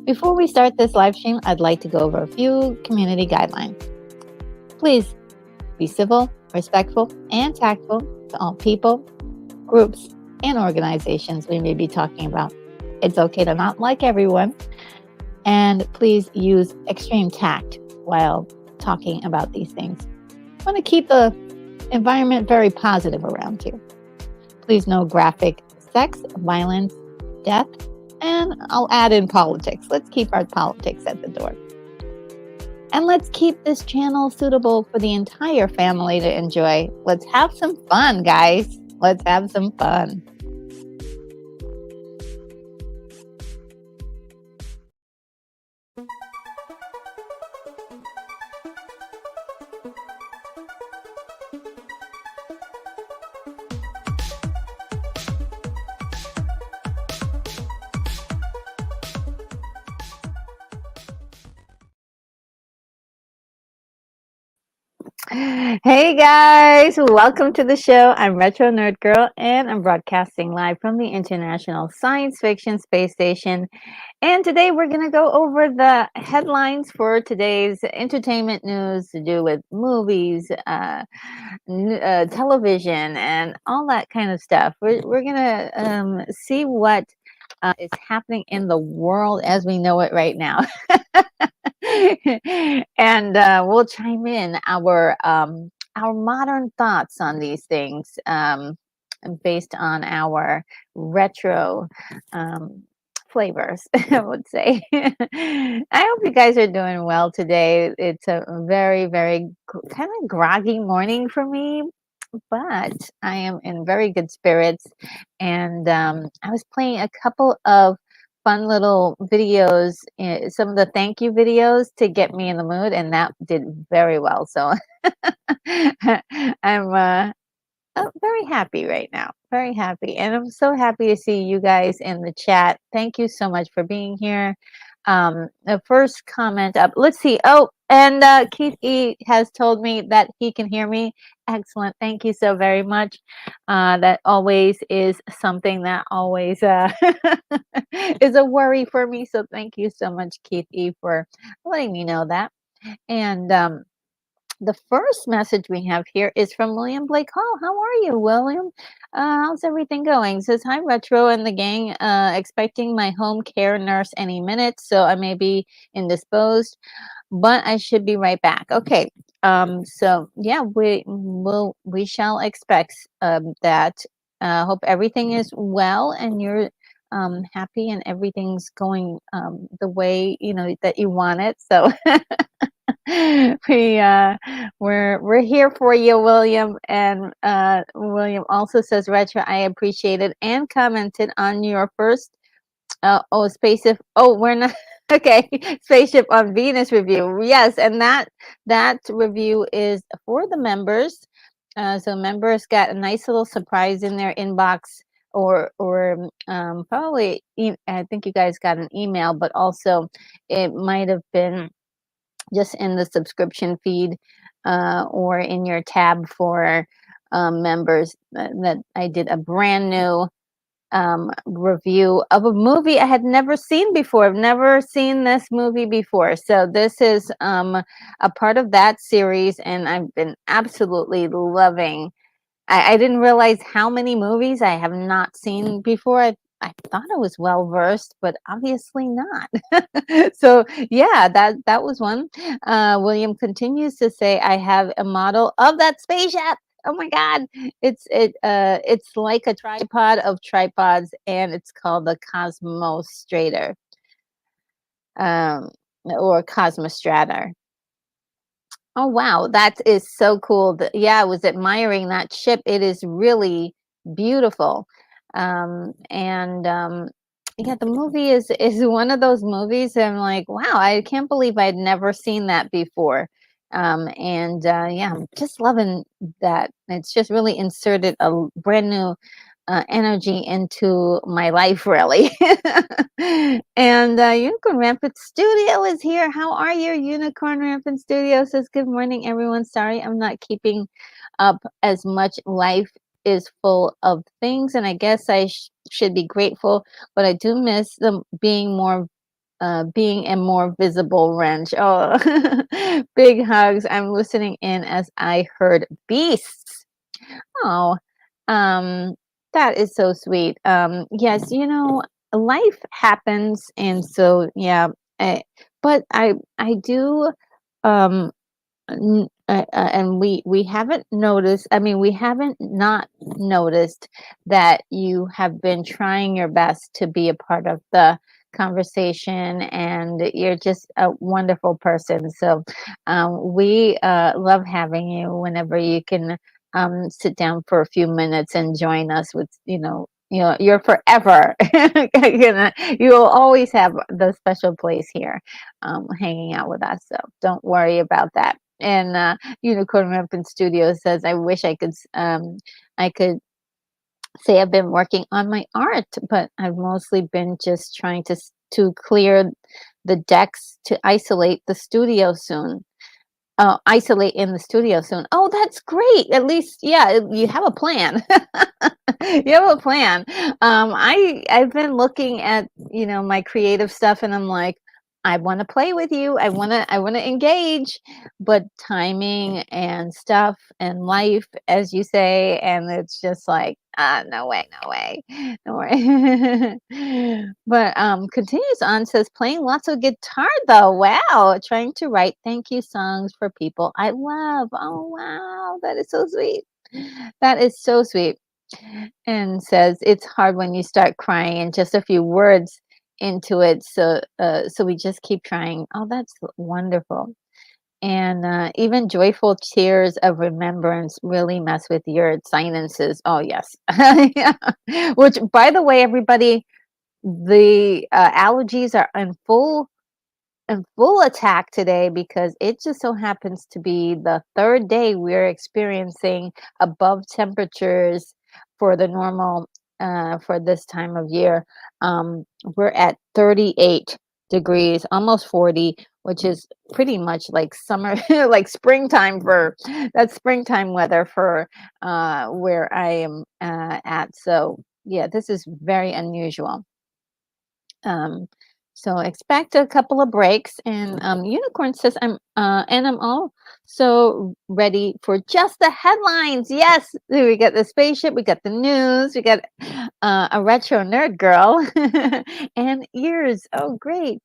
Before we start this live stream, I'd like to go over a few community guidelines. Please be civil, respectful, and tactful to all people, groups, and organizations we may be talking about. It's okay to not like everyone, and please use extreme tact while talking about these things. I want to keep the environment very positive around you. Please no graphic sex, violence, death, and I'll add in politics. Let's keep our politics at the door. And let's keep this channel suitable for the entire family to enjoy. Let's have some fun, guys. Let's have some fun. Hey guys, welcome to the show. I'm Retro Nerd Girl and I'm broadcasting live from the International Science Fiction Space Station. And today we're going to go over the headlines for today's entertainment news to do with movies, television, and all that kind of stuff. We're going to see what is happening in the world as we know it right now. And we'll chime in our modern thoughts on these things, based on our retro flavors, I would say. I hope you guys are doing well today. It's a very, very kind of groggy morning for me, but I am in very good spirits. And I was playing a couple of fun little videos, some of the thank you videos to get me in the mood, and that did very well. So I'm very happy right now. Very happy. And I'm so happy to see you guys in the chat. Thank you so much for being here. The first comment up, let's see. Oh, and Keith E has told me that he can hear me. Excellent. Thank you so very much. That always is something that always is a worry for me. So thank you so much, Keith E, for letting me know that. And the first message we have here is from William Blake Hall. How are you, William? How's everything going? It says, hi, Retro and the gang. Expecting my home care nurse any minute, so I may be indisposed, but I should be right back. Okay. So yeah, we shall expect that. Hope everything is well and you're happy and everything's going the way that you want it. So we're here for you, William. And William also says, Retro, I appreciated and commented on your first spaceship. Oh, we're not okay. Spaceship on Venus review. Yes, and that review is for the members. So members got a nice little surprise in their inbox, or probably I think you guys got an email, but also it might have been just in the subscription feed, or in your tab for members, that I did a brand new review of a movie I had never seen before. I've never seen this movie before. So this is a part of that series, and I've been absolutely loving. I didn't realize how many movies I have not seen before. I thought I was well versed, but obviously not. So yeah, that was one. William continues to say, I have a model of that spaceship. Oh my God, it's like a tripod of tripods, and it's called the Cosmostrator, or Cosmostrator. Oh wow, that is so cool. Yeah, I was admiring that ship. It is really beautiful. And yeah, the movie is one of those movies I'm like, wow, I can't believe I'd never seen that before. And yeah, I'm just loving that. It's just really inserted a brand new energy into my life, really. And Unicorn Rampant Studio is here. How are you? Unicorn Rampant Studio says, good morning, everyone. Sorry, I'm not keeping up as much. Life is full of things, and I guess I should be grateful, but I do miss them being a more visible wrench. Oh, big hugs. I'm listening in as I heard beasts. Oh, that is so sweet. Yes, life happens, and so yeah. But I do, um, and we haven't noticed. I mean, we haven't not noticed that you have been trying your best to be a part of the conversation, and you're just a wonderful person. So we love having you whenever you can sit down for a few minutes and join us with, you're forever. You will always have the special place here, hanging out with us. So don't worry about that. And Unicorn Rampant Studio says, I wish I could say I've been working on my art, but I've mostly been just trying to clear the decks to isolate the studio soon. Isolate in the studio soon. Oh, that's great. At least, yeah, you have a plan. You have a plan. I've been looking at, my creative stuff, and I'm like, I want to play with you. I want to engage, but timing and stuff and life, as you say, and it's just like, no way, no way, no way. But continues on, says playing lots of guitar though. Wow, trying to write thank you songs for people I love. Oh wow, that is so sweet. That is so sweet. And says it's hard when you start crying and just a few words into it, so we just keep trying. Oh, that's wonderful. And even joyful tears of remembrance really mess with your sinuses. Oh yes. Yeah. Which, by the way, everybody, the allergies are in full attack today, because it just so happens to be the third day we're experiencing above temperatures for the normal for this time of year. We're at 38 degrees, almost 40, which is pretty much like summer, like springtime, for that's springtime weather for where I am at. So yeah, this is very unusual. Um, so expect a couple of breaks. And Unicorn says, I'm also ready for just the headlines. Yes, we got the spaceship, we got the news, we got a retro nerd girl, and ears. Oh, great.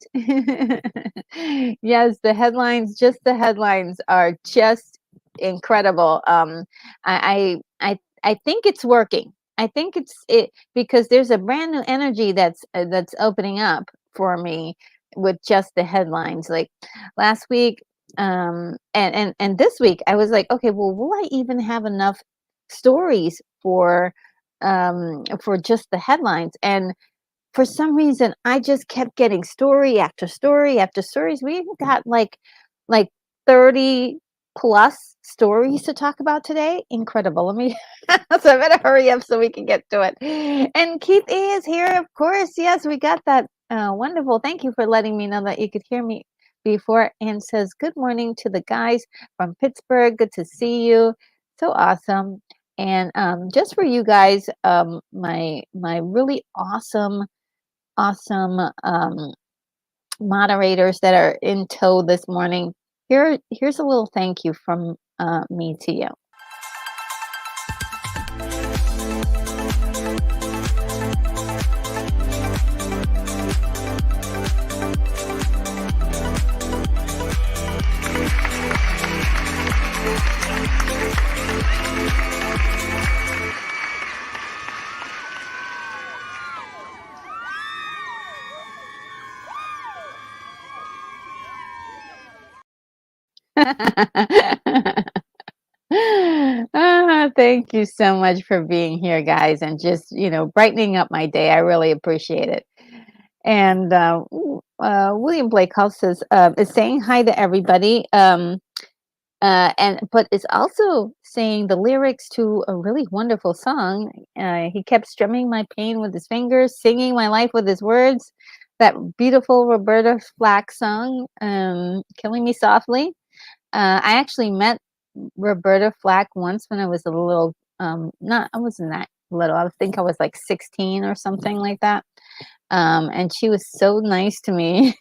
Yes, the headlines, just the headlines are just incredible. I think it's working. I think it because there's a brand new energy that's opening up for me with just the headlines. Like last week, and this week, I was like, okay, well, will I even have enough stories for just the headlines? And for some reason, I just kept getting story after story after stories. We even got like 30 plus stories to talk about today. Incredible. Let me so I better hurry up so we can get to it. And Keith E is here, of course. Yes, we got that. Wonderful. Thank you for letting me know that you could hear me before. And says, good morning to the guys from Pittsburgh. Good to see you. So awesome. And just for you guys, my really awesome moderators that are in tow this morning. Here's a little thank you from me to you. Thank you so much for being here, guys, and just brightening up my day. I really appreciate it. And William Blake House is saying hi to everybody, but is also saying the lyrics to a really wonderful song. He kept strumming my pain with his fingers, singing my life with his words. That beautiful Roberta Flack song, "Killing Me Softly." I actually met Roberta Flack once when I was a little, I wasn't that little. I think I was like 16 or something like that. And she was so nice to me.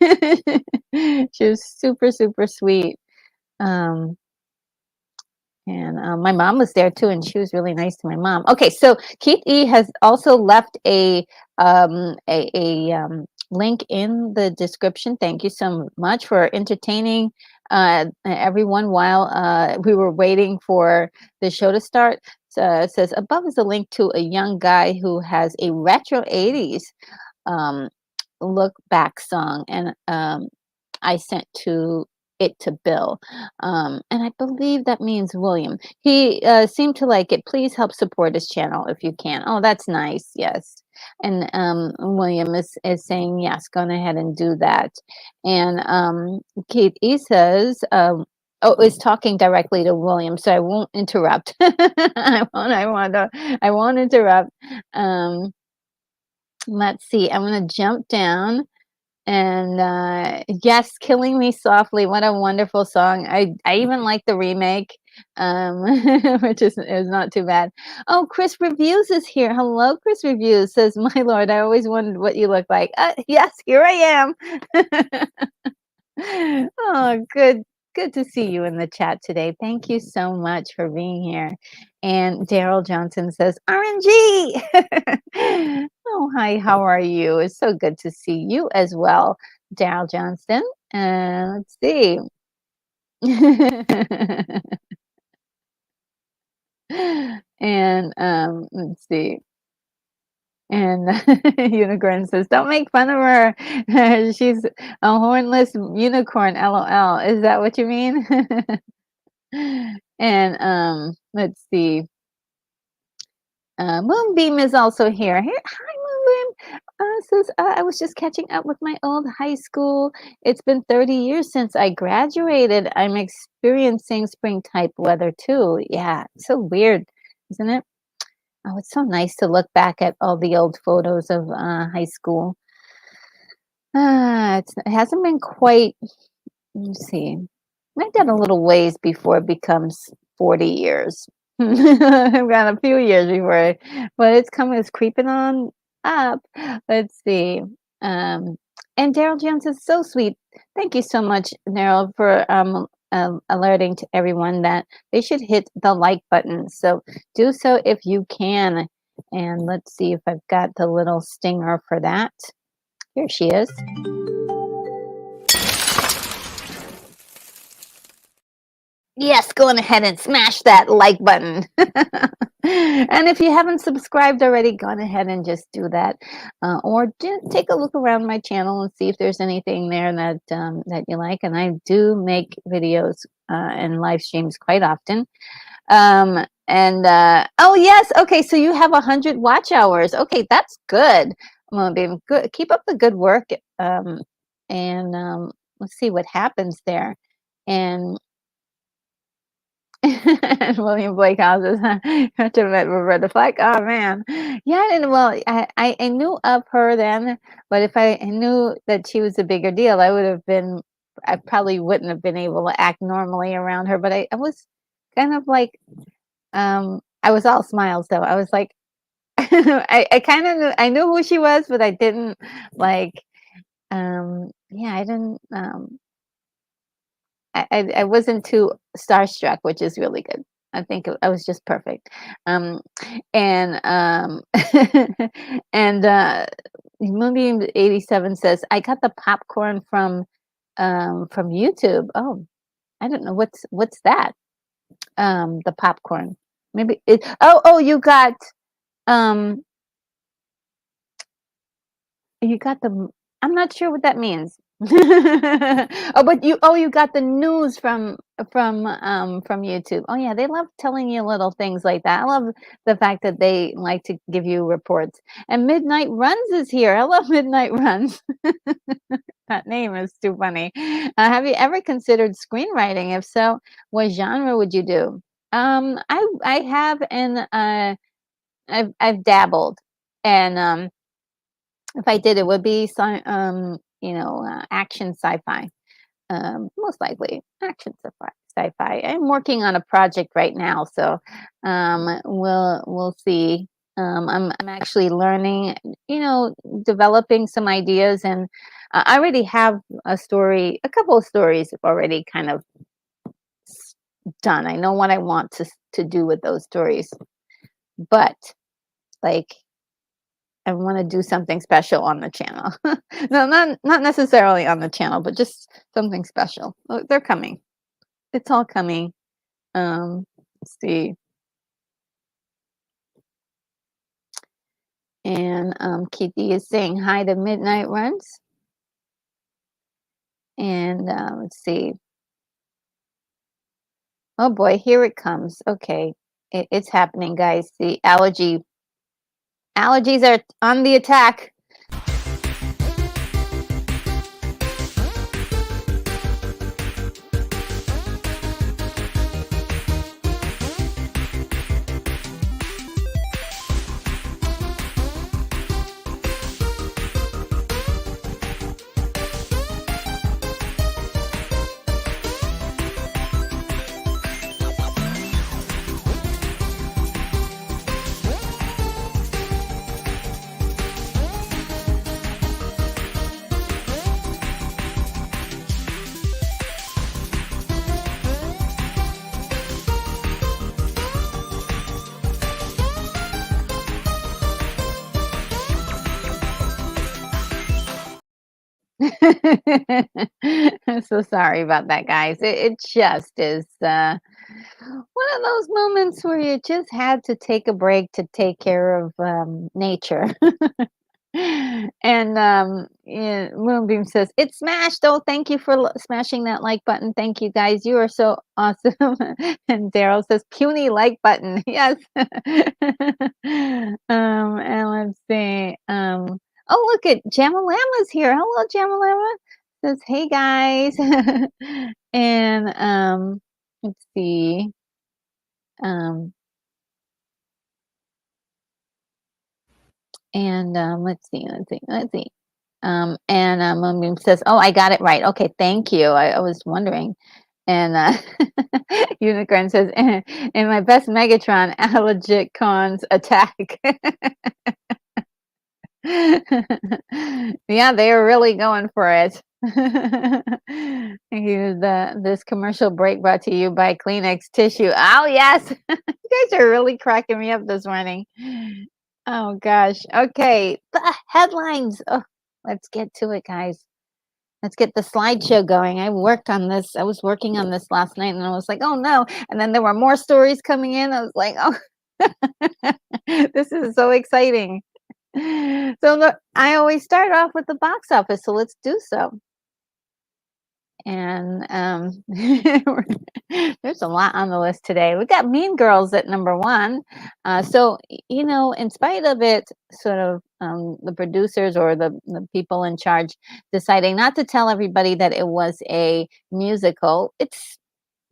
She was super, super sweet. And my mom was there too, and she was really nice to my mom. Okay, so Keith E has also left a link in the description. Thank you so much for entertaining everyone while we were waiting for the show to start. It says above is a link to a young guy who has a retro 80s look back song, and I sent it to Bill, and I believe that means William. He seemed to like it. Please help support his channel if you can. Oh, that's nice. Yes. And William is saying yes, go ahead and do that. And Keith E says, is talking directly to William, so I won't interrupt. I won't interrupt. Let's see. I'm gonna jump down. And yes, Killing Me Softly, what a wonderful song. I even like the remake. which is not too bad. Oh, Chris Reviews is here. Hello, Chris Reviews says, my lord, I always wondered what you look like. Yes, here I am. Oh, good to see you in the chat today. Thank you so much for being here. And Daryl Johnson says, RNG. Oh, hi, how are you? It's so good to see you as well, Daryl Johnston. Let's see. And let's see. And Unicorn says, don't make fun of her. She's a hornless unicorn, LOL. Is that what you mean? And let's see. Moonbeam is also here. Hi, Moonbeam. Says, I was just catching up with my old high school. It's been 30 years since I graduated. I'm experiencing spring type weather too. Yeah, it's so weird, isn't it? Oh, it's so nice to look back at all the old photos of high school. It hasn't been quite, let me see. I've got a little ways before it becomes 40 years. I've got a few years before, but it's creeping on up. Let's see. And Daryl Jones is so sweet. Thank you so much, Daryl, for alerting to everyone that they should hit the like button. So do so if you can. And let's see if I've got the little stinger for that. Here she is. Yes, go on ahead and smash that like button. And if you haven't subscribed already, go on ahead and just do that. Or just take a look around my channel and see if there's anything there that that you like. And I do make videos and live streams quite often. Oh yes, okay, so you have 100 watch hours. Okay, that's good. Well, baby, good. Keep up the good work. Let's see what happens there. And William Blake houses. Have to met Roberta Flack. Oh man, yeah. I didn't. Well, I knew of her then, but if I knew that she was a bigger deal, I probably wouldn't have been able to act normally around her. But I was kind of like, I was all smiles though. I was like, I kind of I knew who she was, but I didn't like. Yeah, I didn't. I wasn't too starstruck, which is really good. I think I was just perfect. And Moonbeam 87 says, I got the popcorn from YouTube. Oh, I don't know what's that. The popcorn. Maybe it, you got the, I'm not sure what that means. But you got the news from YouTube. Oh yeah, they love telling you little things like that. I love the fact that they like to give you reports. And Midnight Runs is here. I love Midnight Runs. That name is too funny. Have you ever considered screenwriting? If so, what genre would you do? I have, and I've dabbled, and if I did, it would be action sci-fi. Most likely action sci-fi. I'm working on a project right now, so we'll see. I'm actually learning, developing some ideas, and I already have a couple of stories already kind of done. I know what I want to do with those stories, but like, I want to do something special on the channel. No, not necessarily on the channel, but just something special. Oh, they're coming. It's all coming. Let's see. And Kitty is saying hi to Midnight Runs. And let's see. Oh boy, here it comes. Okay, it's happening, guys. The allergies are on the attack. I'm so sorry about that, guys. It just is one of those moments where you just had to take a break to take care of nature. And yeah, Moonbeam says it's smashed. Oh, thank you for smashing that like button. Thank you, guys. You are so awesome. And Daryl says puny like button. Yes. And let's see. Oh, look at Jamalama's here. Hello, Jamalama. Says hey guys. And let's see. Um, and let's see. And Moonbeam says, "Oh, I got it right. Okay, thank you. I was wondering." And Unicorn says, "In my best Megatron, a legit cons attack." Yeah, they are really going for it. This commercial break brought to you by Kleenex tissue. Oh yes, you guys are really cracking me up this morning. Oh gosh. Okay, the headlines. Oh, let's get to it, guys. Let's get the slideshow going. I worked on this. I was working on this last night, and I was like, "Oh no!" And then there were more stories coming in. I was like, "Oh, this is so exciting." So look, I always start off with the box office, so let's do so. And there's a lot on the list today. We got Mean Girls at number one. So you know, in spite of it, sort of the producers or the people in charge deciding not to tell everybody that it was a musical, it's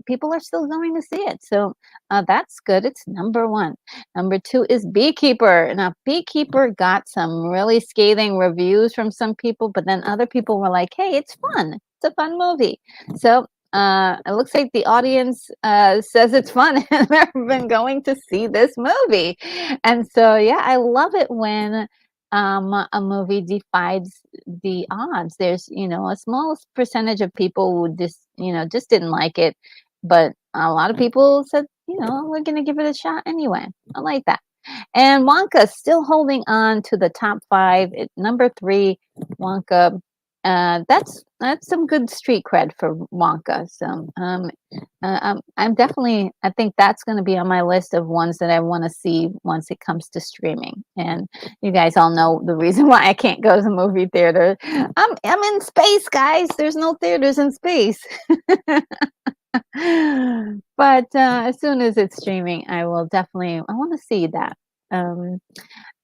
people are still going to see it. So that's good. It's number one. Number two is Beekeeper. Now, Beekeeper got some really scathing reviews from some people, but then other people were like, hey, it's fun. It's a fun movie. So it looks like the audience says it's fun and they've been going to see this movie. And so, yeah, I love it when a movie defies the odds. There's, you know, a small percentage of people who just, you know, just didn't like it, but a lot of people said, you know, we're going to give it a shot anyway. I like that. And Wonka still holding on to the top five at number three. Wonka, that's some good street cred for Wonka. So I'm definitely, I think that's going to be on my list of ones that I want to see once it comes to streaming. And you guys all know the reason why I can't go to the movie theater. I'm in space, guys. There's no theaters in space. But as soon as it's streaming, I will definitely. I want to see that. And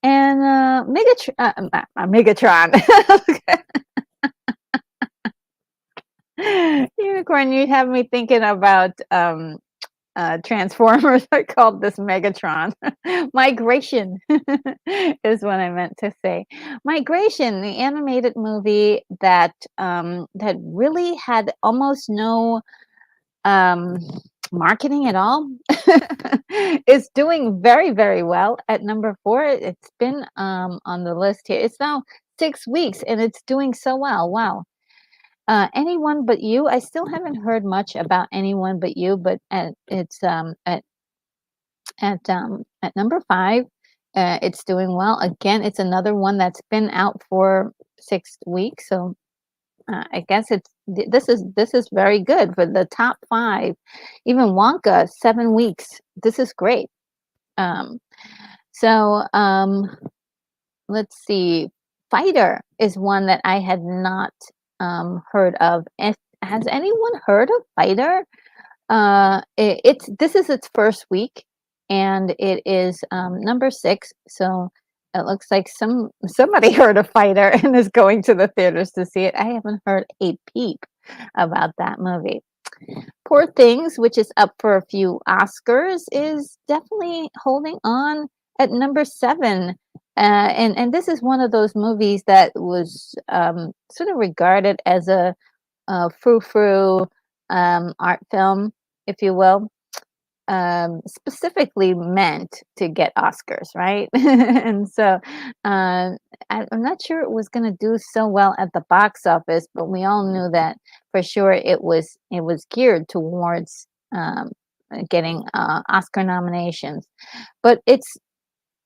Megatron. Unicorn, you have me thinking about Transformers. I called this Megatron. Migration is what I meant to say. Migration, the animated movie that that really had almost no marketing at all. It's doing very, very well at number four. It's been on the list here. It's now 6 weeks and it's doing so well. Wow. Anyone But You. I still haven't heard much about Anyone But You, but it's at number five. It's doing well. Again, it's another one that's been out for 6 weeks. So I guess this is very good for the top five. Even Wonka, 7 weeks. This is great. Um, so let's see. Fighter is one that I had not heard of. Has anyone heard of Fighter? This is its first week, and it is number 6. So it looks like somebody heard of Fighter and is going to the theaters to see it. I haven't heard a peep about that movie. Poor Things, which is up for a few Oscars, is definitely holding on at number 7. And this is one of those movies that was sort of regarded as a frou-frou art film, if you will, specifically meant to get Oscars, right? And so I'm not sure it was going to do so well at the box office, but we all knew that for sure it was geared towards getting Oscar nominations. But it's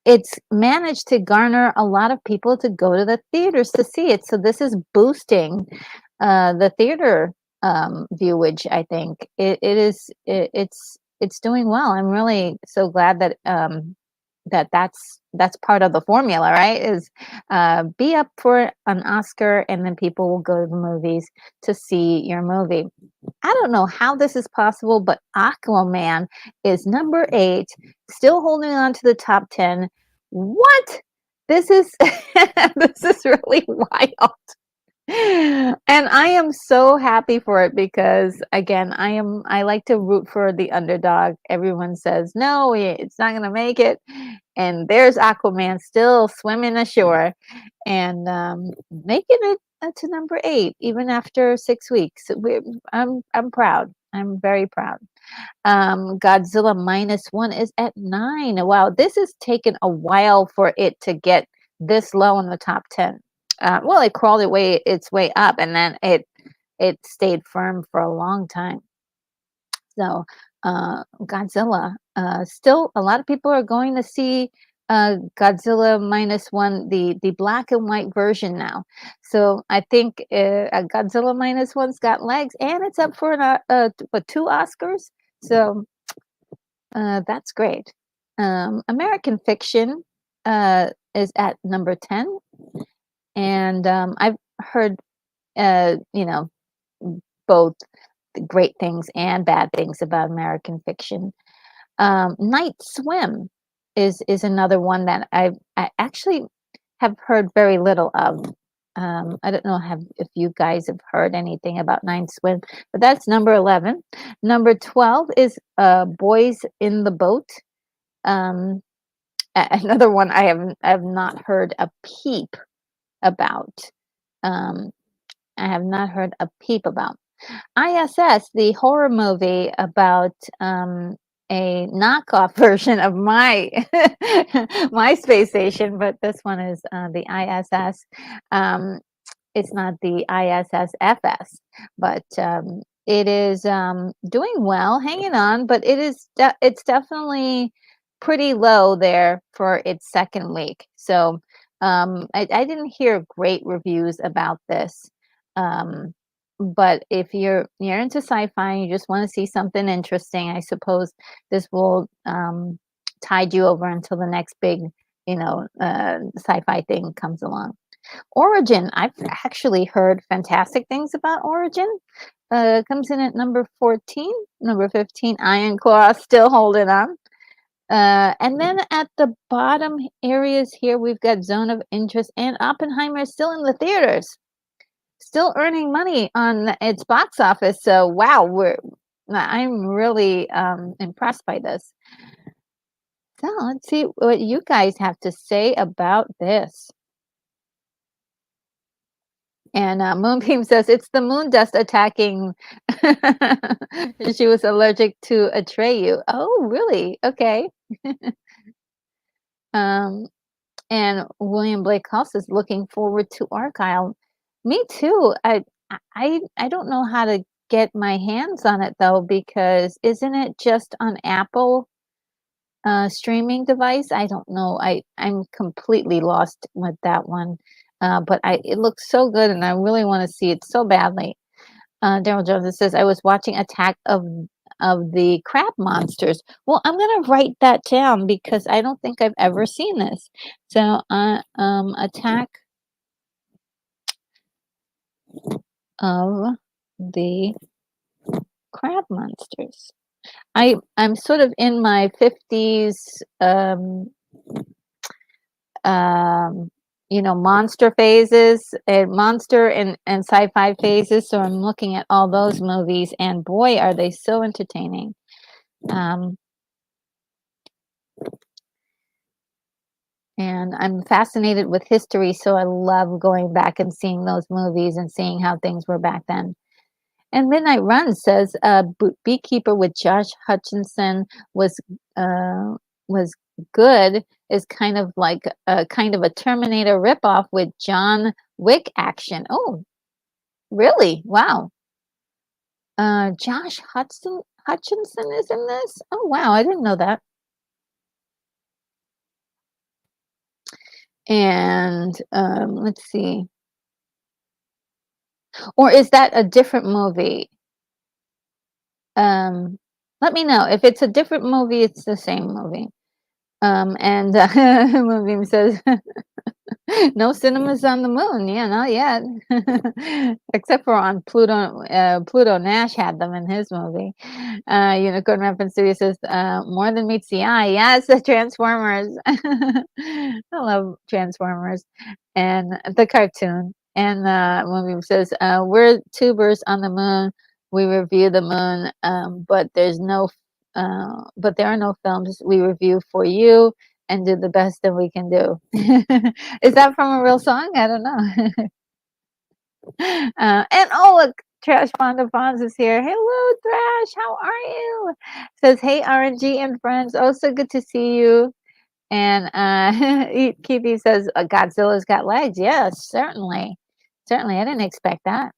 it's managed to garner a lot of people to go to the theaters to see it. So this is boosting the theater viewage. I think it's doing well. I'm really so glad that that's part of the formula, right? Is be up for an Oscar, and then people will go to the movies to see your movie. I don't know how this is possible, but Aquaman is number 8, still holding on to the top 10. What? This is this is really wild. And I am so happy for it because again, I like to root for the underdog. Everyone says, "No, it's not going to make it." And there's Aquaman still swimming ashore and making it to number 8 even after 6 weeks. I'm proud. I'm very proud. Godzilla -1 is at 9. Wow, this has taken a while for it to get this low in the top 10. Well, it crawled its way up, and then it stayed firm for a long time. So, Godzilla, still a lot of people are going to see Godzilla -1, the black and white version now. So I think Godzilla -1's got legs, and it's up for what, 2 Oscars. So that's great. American Fiction is at number 10, and I've heard you know, both great things and bad things about American Fiction. Night Swim is another one that I actually have heard very little of. I don't know if you guys have heard anything about Night Swim, but that's number 11. Number 12 is Boys in the Boat. Another one I have not heard a peep about. I have not heard a peep about. ISS, the horror movie about a knockoff version of my my space station, but this one is the ISS. It's not the ISSFS, but it is doing well, hanging on, but it's definitely pretty low there for its second week. So I didn't hear great reviews about this. But if you're into sci-fi and you just want to see something interesting, I suppose this will tide you over until the next big, sci-fi thing comes along. Origin, I've actually heard fantastic things about Origin. Comes in at number 14. Number 15, Iron Claw, still holding on. And then at the bottom areas here, we've got Zone of Interest, and Oppenheimer is still in the theaters, still earning money on its box office. So wow, I'm really impressed by this. So let's see what you guys have to say about this. And Moonbeam says it's the moon dust attacking. She was allergic to Atreyu. Oh, really? Okay. And William Blake House is looking forward to Argyle. Me too. I don't know how to get my hands on it though, because isn't it just on Apple streaming device? I don't know. I'm completely lost with that one. But it looks so good, and I really want to see it so badly. Daryl Jones says, I was watching Attack of the Crab Monsters. Well, I'm going to write that down because I don't think I've ever seen this. So, Attack of the Crab Monsters. I'm sort of in my 50s, monster phases and monster and sci-fi phases. So I'm looking at all those movies, and boy, are they so entertaining. And I'm fascinated with history, so I love going back and seeing those movies and seeing how things were back then. And Midnight Run says Beekeeper with Josh Hutcherson was good, is kind of like a Terminator ripoff with John Wick action. Oh, really? Wow. Josh Hutcherson is in this? Oh, wow. I didn't know that. And let's see. Or is that a different movie? Um, let me know. If it's a different movie, it's the same movie. And Moonbeam says, no cinemas on the moon. Yeah, not yet. Except for on Pluto. Pluto Nash had them in his movie. Unicorn Reference Studio says, more than meets the eye. Yes, the Transformers. I love Transformers and the cartoon. And Moonbeam says, we're tubers on the moon. We review the moon, but but there are no films we review for you and do the best that we can do. Is that from a real song? I don't know. And oh, look, Trash Fonda Fonz is here. Hello, Thrash. How are you? Says, hey, RNG and friends. Oh, so good to see you. And Keithy says, Godzilla's got legs. Yes, certainly. Certainly. I didn't expect that.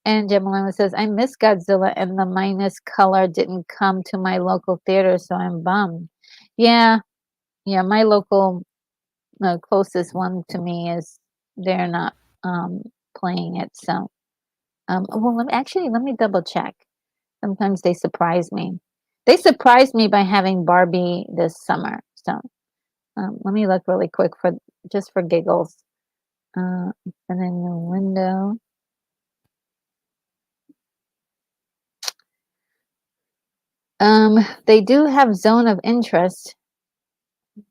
And Gemalima says, I miss Godzilla and the minus color didn't come to my local theater, so I'm bummed. Yeah. Yeah, my local, the closest one to me is they're not playing it. So, well, let me double check. Sometimes they surprise me. They surprised me by having Barbie this summer. So, let me look really quick for just for giggles. And then the window. They do have Zone of Interest.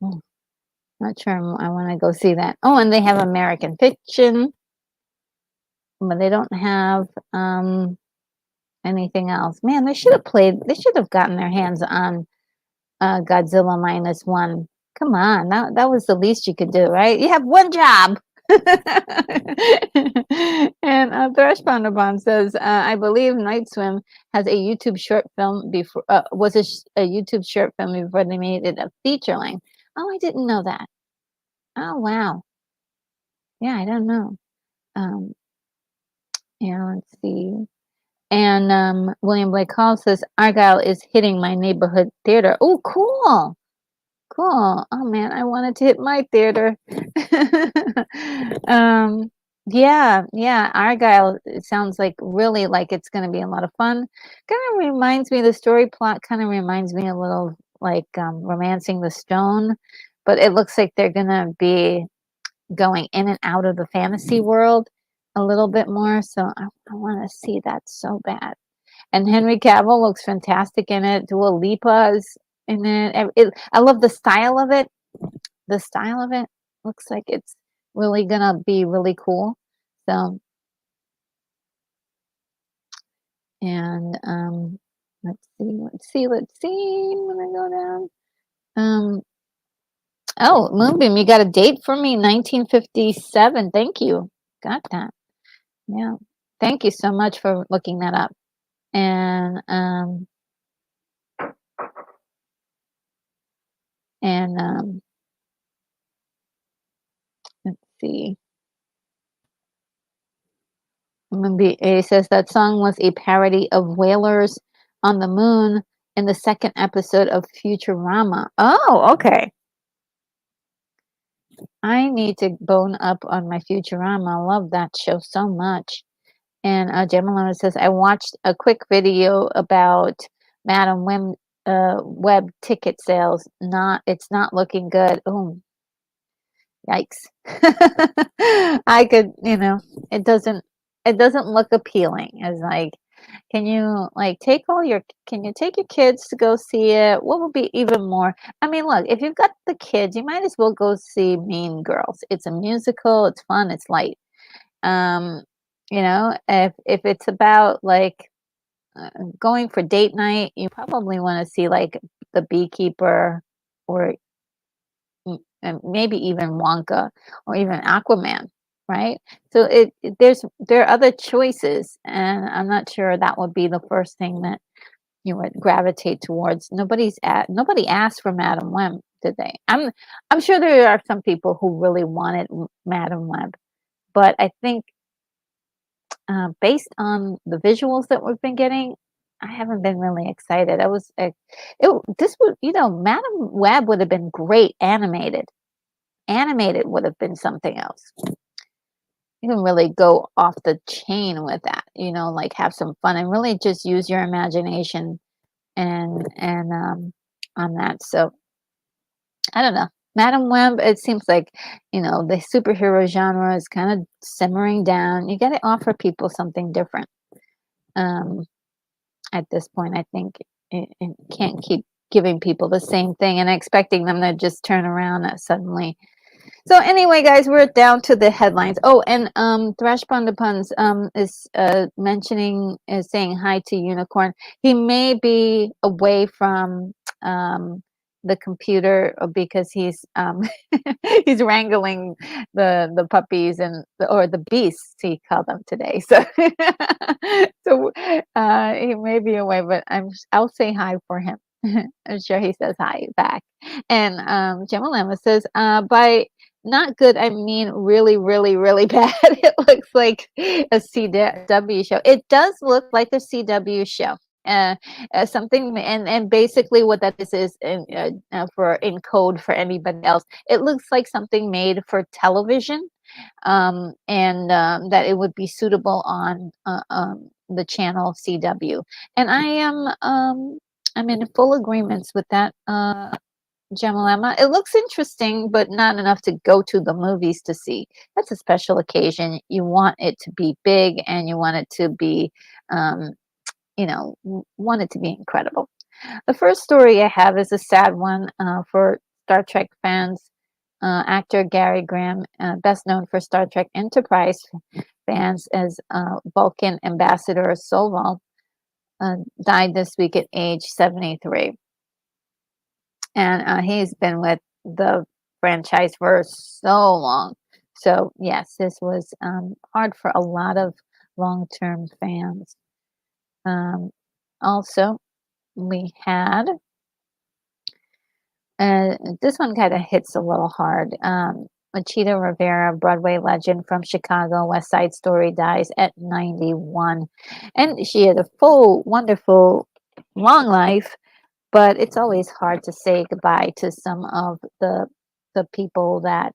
Not sure I want to go see that. Oh, and they have American Fiction, but they don't have anything else. Man, they should have gotten their hands on Godzilla -1. Come on, that was the least you could do, right? You have one job. And Thrash Bond says, I believe Night Swim has a YouTube short film before was a YouTube short film before they made it a feature length. Oh, I didn't know that. Oh wow. Yeah, I don't know. Yeah, let's see. And William Blake Hall says Argyle is hitting my neighborhood theater. Oh, cool. Cool. Oh man, I wanted to hit my theater. Yeah, Argyle, it sounds like really like it's gonna be a lot of fun. Kinda reminds me, the story plot kinda reminds me a little like Romancing the Stone, but it looks like they're gonna be going in and out of the fantasy world a little bit more. So I wanna see that so bad. And Henry Cavill looks fantastic in it. Dua Lipa's in it. I love the style of it. The style of it looks like it's really gonna be really cool. So, and let's see. I'm gonna go down. Oh, Moonbeam, you got a date for me, 1957. Thank you. Got that. Yeah. Thank you so much for looking that up. And let's see. It says that song was a parody of Whalers on the Moon in the second episode of Futurama. Oh, okay. I need to bone up on my Futurama. I love that show so much. And Gemalona says, I watched a quick video about Madam Web ticket sales. It's not looking good. Oh, yikes. I could, it doesn't look appealing. It's like, can you can you take your kids to go see it? What would be even more? I mean, look, if you've got the kids, you might as well go see Mean Girls. It's a musical, it's fun, it's light. If it's about like going for date night, you probably want to see like The Beekeeper or and maybe even Wonka or even Aquaman, right? So there are other choices, and I'm not sure that would be the first thing that you would gravitate towards. Nobody asked for Madam Web, did they? I'm sure there are some people who really wanted Madam Web, but I think based on the visuals that we've been getting, I haven't been really excited. Madam Web would have been great animated. animated would have been something else. You can really go off the chain with that, you know, like have some fun and really just use your imagination and on that. So I don't know. Madam Web, it seems like, you know, the superhero genre is kind of simmering down. You got to offer people something different. Um, at this point, I think it can't keep giving people the same thing and expecting them to just turn around suddenly. So anyway, guys, we're down to the headlines. Oh, and Thrash Panda Puns is saying hi to Unicorn. He may be away from the computer because he's he's wrangling the puppies or the beasts he called them today. So so he may be away, but I'll say hi for him. I'm sure he says hi back. And Gemma Lama says by not good, I mean really, really, really bad. It looks like a CW show. It does look like a CW show. Something, and basically what that is in code for anybody else. It looks like something made for television, and that it would be suitable on the channel CW. And I'm in full agreements with that. Gemalema. It looks interesting, but not enough to go to the movies to see. That's a special occasion. You want it to be big, and you want it to be, you know, want it to be incredible. The first story I have is a sad one for Star Trek fans. Actor Gary Graham, best known for Star Trek Enterprise fans as Vulcan Ambassador Soval, died this week at age 73. And he's been with the franchise for so long. So yes, this was hard for a lot of long-term fans. Also, we had this one kind of hits a little hard. CHITA Rivera, Broadway legend from Chicago, West Side Story, dies at 91, and she had a full, wonderful, long life. But it's always hard to say goodbye to some of the people that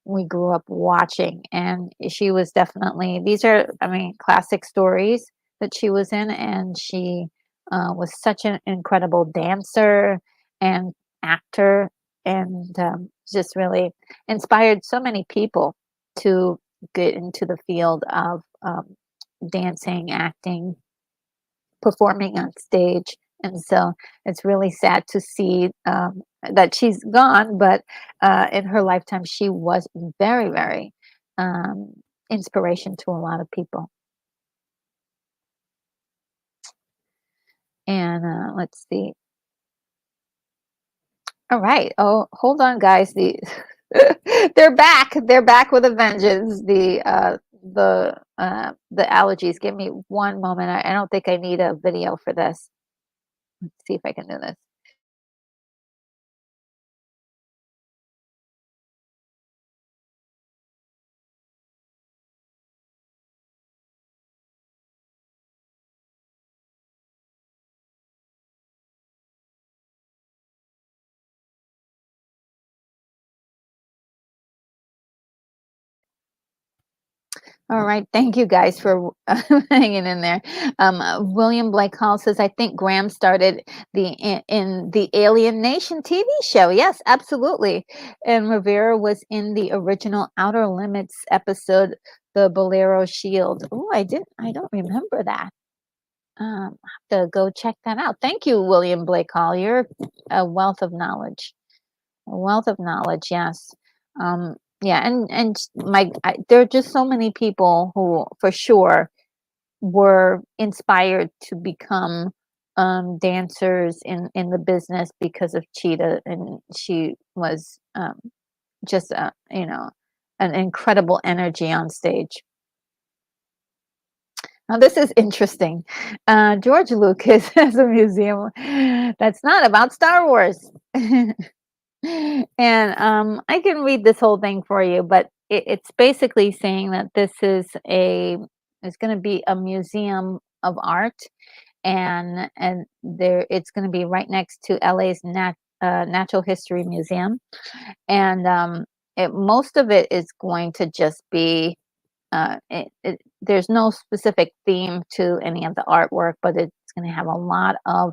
we grew up watching. And she was definitely, these are, I mean, classic stories that she was in. And she was such an incredible dancer and actor, and just really inspired so many people to get into the field of dancing, acting, performing on stage. And so it's really sad to see that she's gone, but in her lifetime, she was very, very inspiration to a lot of people. And let's see. All right. Oh, hold on, guys. They're back. They're back with a vengeance. The allergies. Give me one moment. I don't think I need a video for this. Let's see if I can do this. All right, thank you guys for hanging in there. William Blake Hall says, "I think Graham started in the Alien Nation TV show." Yes, absolutely. And Rivera was in the original Outer Limits episode, "The Bolero Shield." Oh, I don't remember that. I have to go check that out. Thank you, William Blake Hall. You're a wealth of knowledge. A wealth of knowledge, yes. Yeah, and there are just so many people who, for sure, were inspired to become dancers in the business because of CHITA, and she was just you know, an incredible energy on stage. Now, this is interesting. George Lucas has a museum that's not about Star Wars. And I can read this whole thing for you, but it's basically saying that this is it's going to be a museum of art, and there it's going to be right next to LA's Natural History Museum, and most of it is going to just be there's no specific theme to any of the artwork, but it's going to have a lot of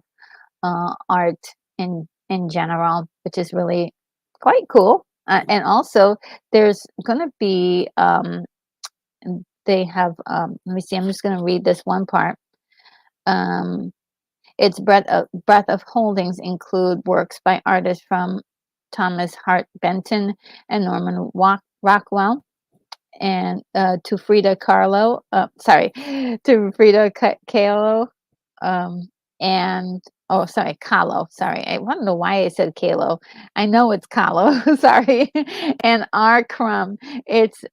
art in general, which is really quite cool. And also, there's going to be they have let me see. I'm just going to read this one part. Its breadth of holdings include works by artists from Thomas Hart Benton and Norman Rockwell, and to Frida Kahlo, to Frida Kahlo, and oh, sorry, Kahlo. Sorry, I don't know why I said Kahlo. I know it's Kahlo. Sorry, and R. Crumb. It's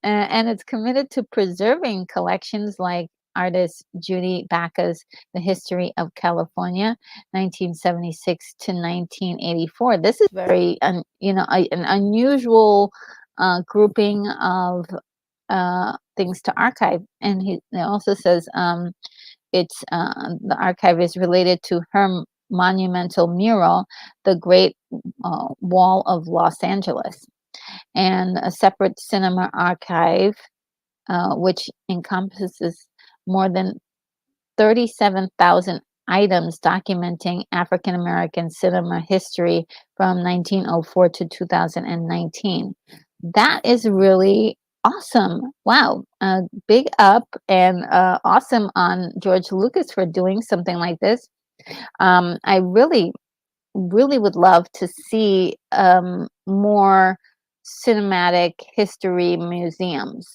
committed to preserving collections like artist Judy Baca's The History of California, 1976 to 1984. This is very, an unusual grouping of things to archive. And it also says it's the archive is related to her monumental mural, The Great Wall of Los Angeles, and a separate cinema archive, which encompasses more than 37,000 items documenting African American cinema history from 1904 to 2019. That is really awesome. Wow. Big up and awesome on George Lucas for doing something like this. I really, really would love to see more cinematic history museums.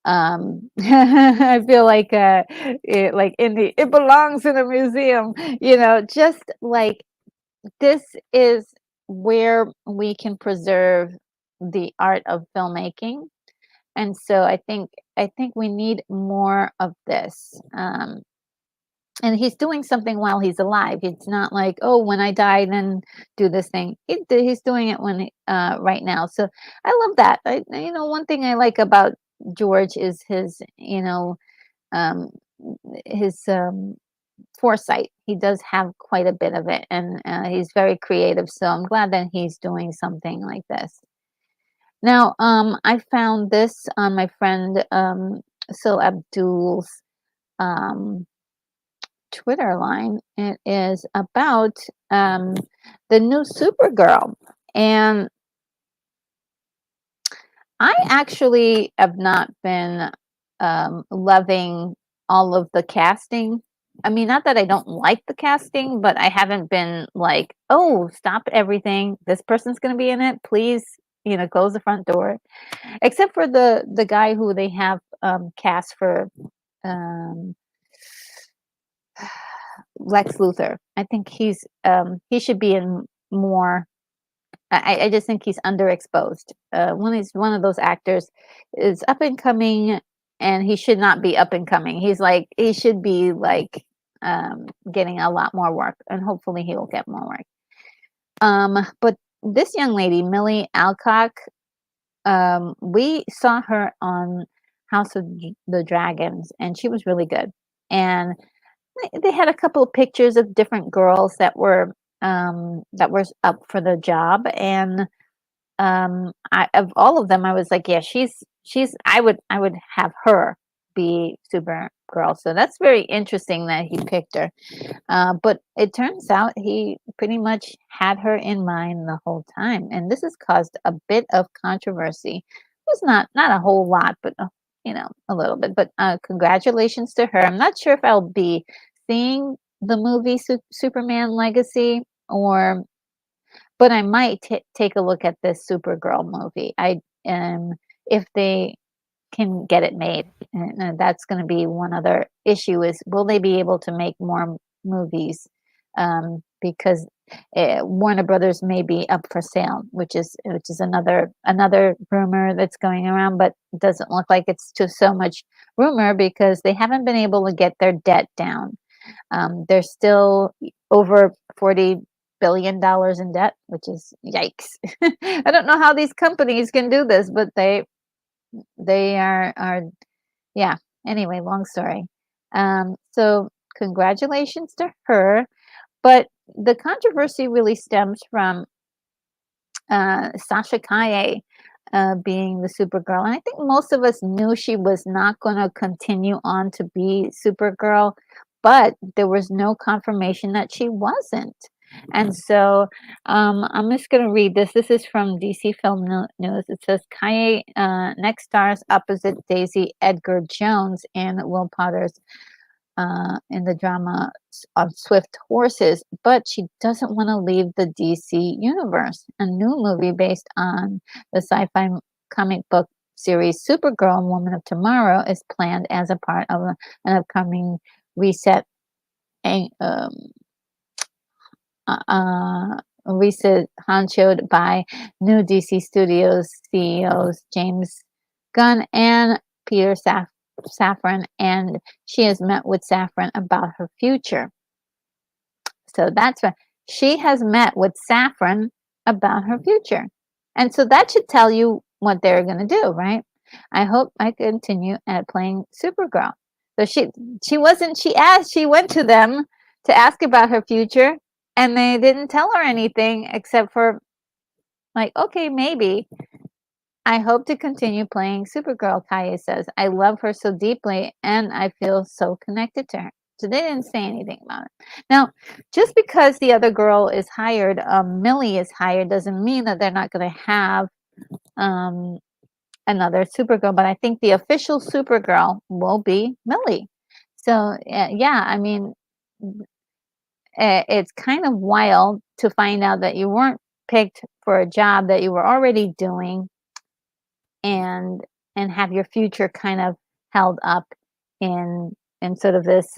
I feel like it belongs in a museum, just like this is where we can preserve the art of filmmaking. And so I think we need more of this. And he's doing something while he's alive. It's not like, oh, when I die, then do this thing. He's doing it right now. So I love that. One thing I like about George is um, his foresight. He does have quite a bit of it, and he's very creative. So I'm glad that he's doing something like this. Now, I found this on my friend Sil Abdul's Twitter line. It is about the new Supergirl, and I actually have not been loving all of the casting. I mean, not that I don't like the casting, but I haven't been like, oh, stop everything. This person's going to be in it. Please, close the front door. Except for the guy who they have cast for um, Lex Luthor. I think he should be in more. I just think he's underexposed. One of those actors is up and coming, and he should not be up and coming. He should be like getting a lot more work, and hopefully he will get more work. But this young lady, Millie Alcock, we saw her on House of the Dragons, and she was really good. And they had a couple of pictures of different girls that were up for the job, and of all of them, I was like, yeah, she's. I would have her be Supergirl. So that's very interesting that he picked her. But it turns out he pretty much had her in mind the whole time, and this has caused a bit of controversy. It was not a whole lot, but a little bit. But congratulations to her. I'm not sure if I'll be seeing the movie Superman Legacy, but I might take a look at this Supergirl movie. If they can get it made, and that's going to be one other issue: is will they be able to make more movies? Because Warner Brothers may be up for sale, which is another rumor that's going around, but it doesn't look like it's so much rumor because they haven't been able to get their debt down. They're still over $40 billion in debt, which is yikes. I don't know how these companies can do this, but they are yeah. Anyway, long story. So congratulations to her, but the controversy really stems from Sasha Calle. being the Supergirl. And I think most of us knew she was not going to continue on to be Supergirl, but there was no confirmation that she wasn't. And so I'm just going to read this. This is from DC Film News. It says Kaye next stars opposite Daisy Edgar Jones and Will Potter's in the drama of Swift Horses, but she doesn't want to leave the DC universe. A new movie based on the sci-fi comic book series Supergirl and Woman of Tomorrow is planned as a part of an upcoming reset honchoed by new DC Studios CEOs James Gunn and Peter Safran, and she has met with Safran about her future. So that's right. She has met with Safran about her future. And so that should tell you what they're going to do, right? I hope I continue at playing Supergirl. So she went to them to ask about her future, and they didn't tell her anything except for like, okay, maybe. I hope to continue playing Supergirl, Kaye says. I love her so deeply, and I feel so connected to her. So they didn't say anything about it. Now, just because the other girl is hired, Millie is hired, doesn't mean that they're not going to have another Supergirl. But I think the official Supergirl will be Millie. So, yeah, I mean, it's kind of wild to find out that you weren't picked for a job that you were already doing, and have your future kind of held up in sort of this,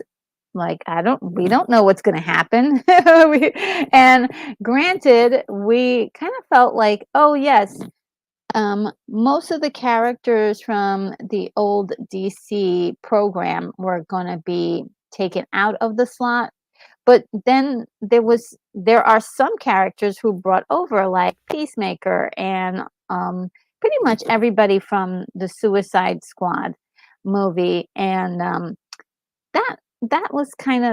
like, we don't know what's going to happen. And granted, we kind of felt like, oh yes, most of the characters from the old DC program were going to be taken out of the slot. But then there are some characters who brought over, like Peacemaker and pretty much everybody from the Suicide Squad movie. And that's kind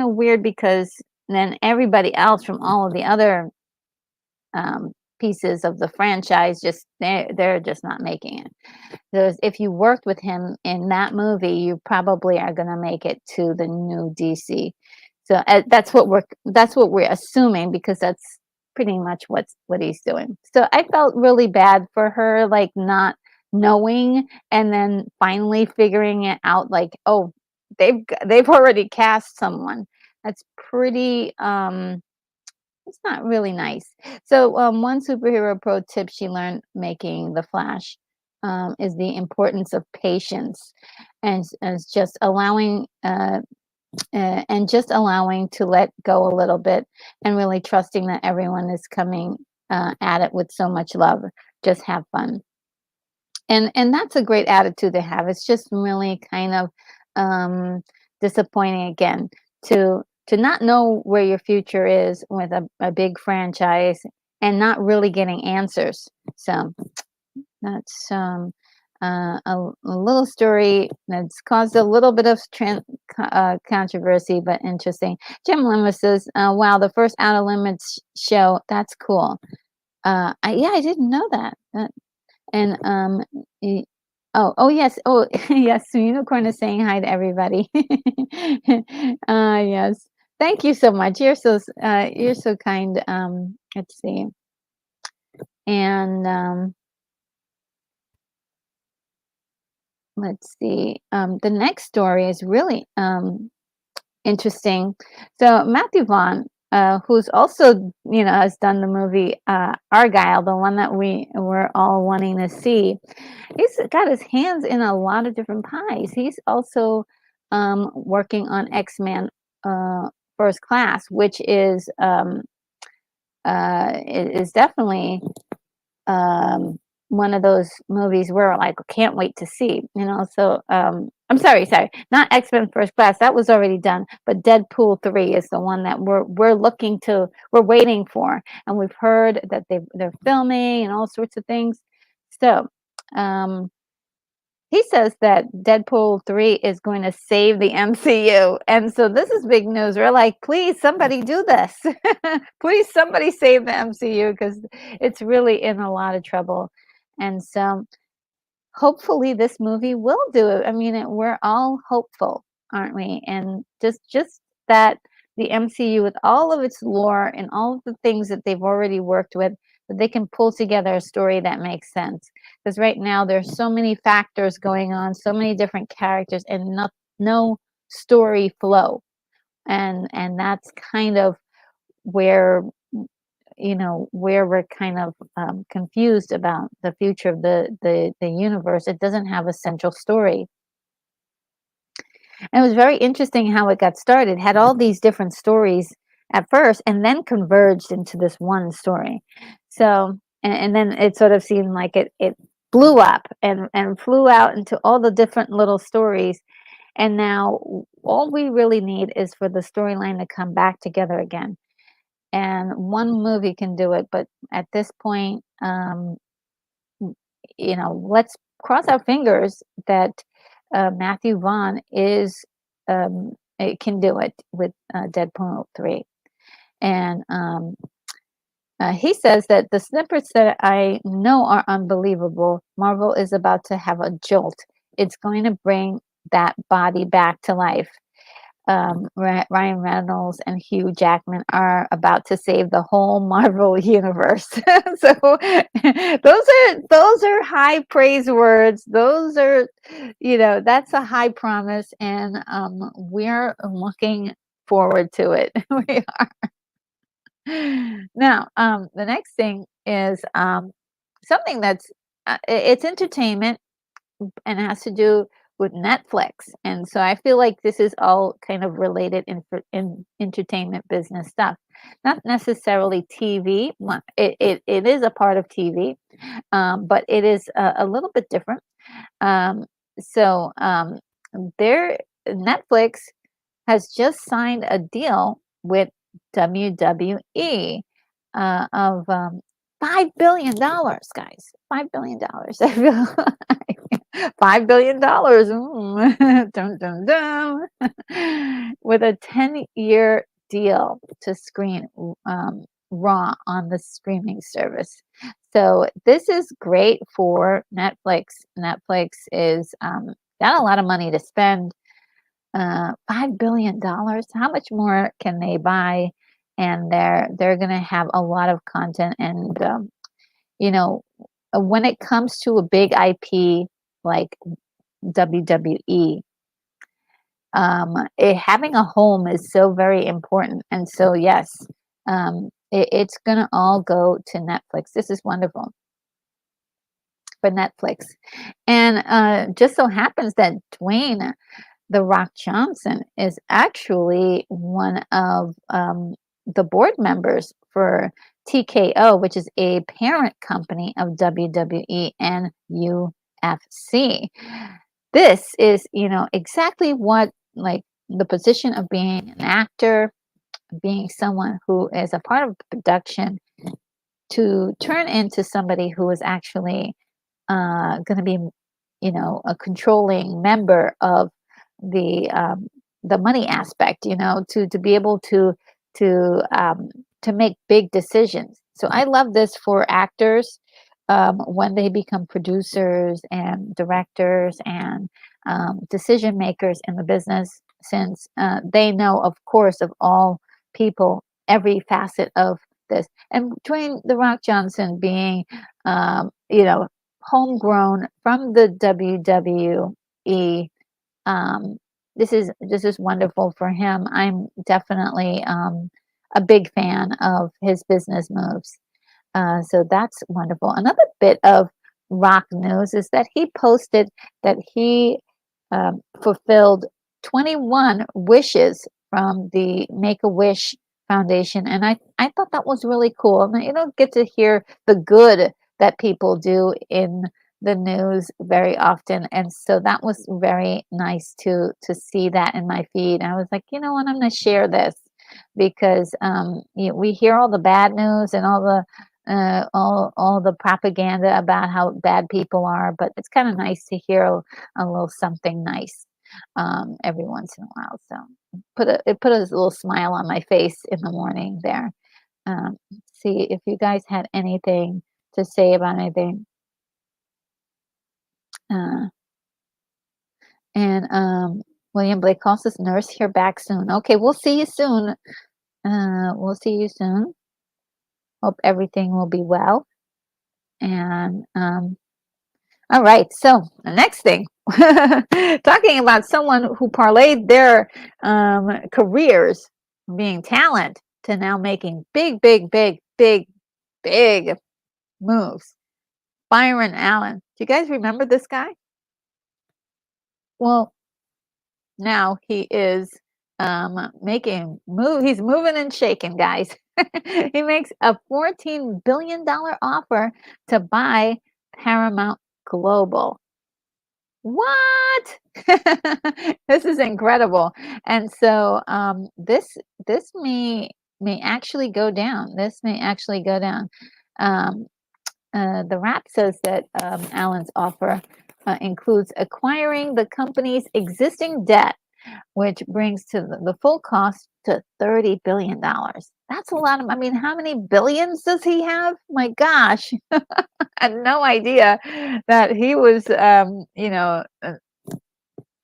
of weird, because then everybody else from all of the other pieces of the franchise, they're just not making it. So if you worked with him in that movie, you probably are going to make it to the new DC. So that's what we're assuming, because that's pretty much what he's doing. So I felt really bad for her, like not knowing and then finally figuring it out, like, oh, they've already cast someone. That's pretty it's not really nice. So one superhero pro tip she learned making The Flash is the importance of patience, and just allowing to let go a little bit, and really trusting that everyone is coming at it with so much love. Just have fun. And that's a great attitude to have. It's just really kind of disappointing, again, to not know where your future is with a big franchise and not really getting answers. So that's a little story that's caused a little bit of controversy, but interesting. Jim Limmer says, wow, the first Outer Limits show, that's cool. I didn't know that. And yes, yes, so Unicorn is saying hi to everybody. Yes, thank you so much. You're so kind. Let's see. And let's see. The next story is really interesting. So Matthew Vaughn, who's also, has done the movie Argyle, the one that we were all wanting to see. He's got his hands in a lot of different pies. He's also working on X-Men First Class, which is definitely one of those movies where, like, can't wait to see, so I'm sorry, not X-Men First Class, that was already done, but Deadpool 3 is the one that we're waiting for, and we've heard that they're filming and all sorts of things. So he says that Deadpool 3 is going to save the MCU, and so this is big news. We're like, please, somebody do this. Please, somebody save the MCU, because it's really in a lot of trouble. And so hopefully this movie will do it. I mean, we're all hopeful, aren't we? And just that the MCU, with all of its lore and all of the things that they've already worked with, that they can pull together a story that makes sense. Because right now there's so many factors going on, so many different characters, and no story flow. And that's kind of where, where we're kind of confused about the future of the universe. It doesn't have a central story. And it was very interesting how it got started. It had all these different stories at first and then converged into this one story. So, and then it sort of seemed like it blew up and flew out into all the different little stories. And now all we really need is for the storyline to come back together again. And one movie can do it, but at this point, let's cross our fingers that Matthew Vaughn can do it with Deadpool 3. And he says that the snippets that I know are unbelievable, Marvel is about to have a jolt. It's going to bring that body back to life. Ryan Reynolds and Hugh Jackman are about to save the whole Marvel universe. So those are high praise words. Those are, that's a high promise, and we're looking forward to it. We are. Now, the next thing is something that's it's entertainment and it has to do with Netflix. And so I feel like this is all kind of related in entertainment business stuff, not necessarily TV. It is a part of TV, but it is a little bit different. So their Netflix has just signed a deal with WWE of $5 billion, guys. $5 billion. I feel like $5 billion. Dum, dum, dum. With a 10-year deal to screen Raw on the streaming service. So this is great for Netflix. Netflix is got a lot of money to spend. $5 billion. How much more can they buy? And they're going to have a lot of content. And when it comes to a big IP like WWE, having a home is so very important. And so yes, it's going to all go to Netflix. This is wonderful for Netflix. And just so happens that Dwayne The Rock Johnson is actually one of the board members for TKO, which is a parent company of WWE and UFC. This is, exactly what, like, the position of being an actor, being someone who is a part of production, to turn into somebody who is actually going to be, a controlling member of the money aspect, to be able to make big decisions. So I love this for actors when they become producers and directors and decision makers in the business, since they know, of course, of all people, every facet of this. And Dwayne The Rock Johnson being, homegrown from the WWE. This is wonderful for him. I'm definitely a big fan of his business moves. So that's wonderful. Another bit of rock news is that he posted that he fulfilled 21 wishes from the Make-A-Wish Foundation. And I thought that was really cool. And you don't get to hear the good that people do in the news very often, and so that was very nice to see that in my feed. And I was like, you know what, I'm going to share this, because we hear all the bad news and all the propaganda about how bad people are, but it's kind of nice to hear a little something nice every once in a while. So it put a little smile on my face in the morning there. See if you guys had anything to say about anything. Uh, and William Blake calls this nurse here back soon. Okay, we'll see you soon. We'll see you soon. Hope everything will be well. And all right, so the next thing, talking about someone who parlayed their careers from being talent to now making big moves. Byron Allen. Do you guys remember this guy? Well, now he is making move. He's moving and shaking, guys. He makes a $14 billion offer to buy Paramount Global. What? This is incredible. And so this may actually go down. This may actually go down. The Wrap says that Allen's offer includes acquiring the company's existing debt, which brings to the full cost to $30 billion. That's a lot of, I mean, how many billions does he have? My gosh, I had no idea that he was, you know,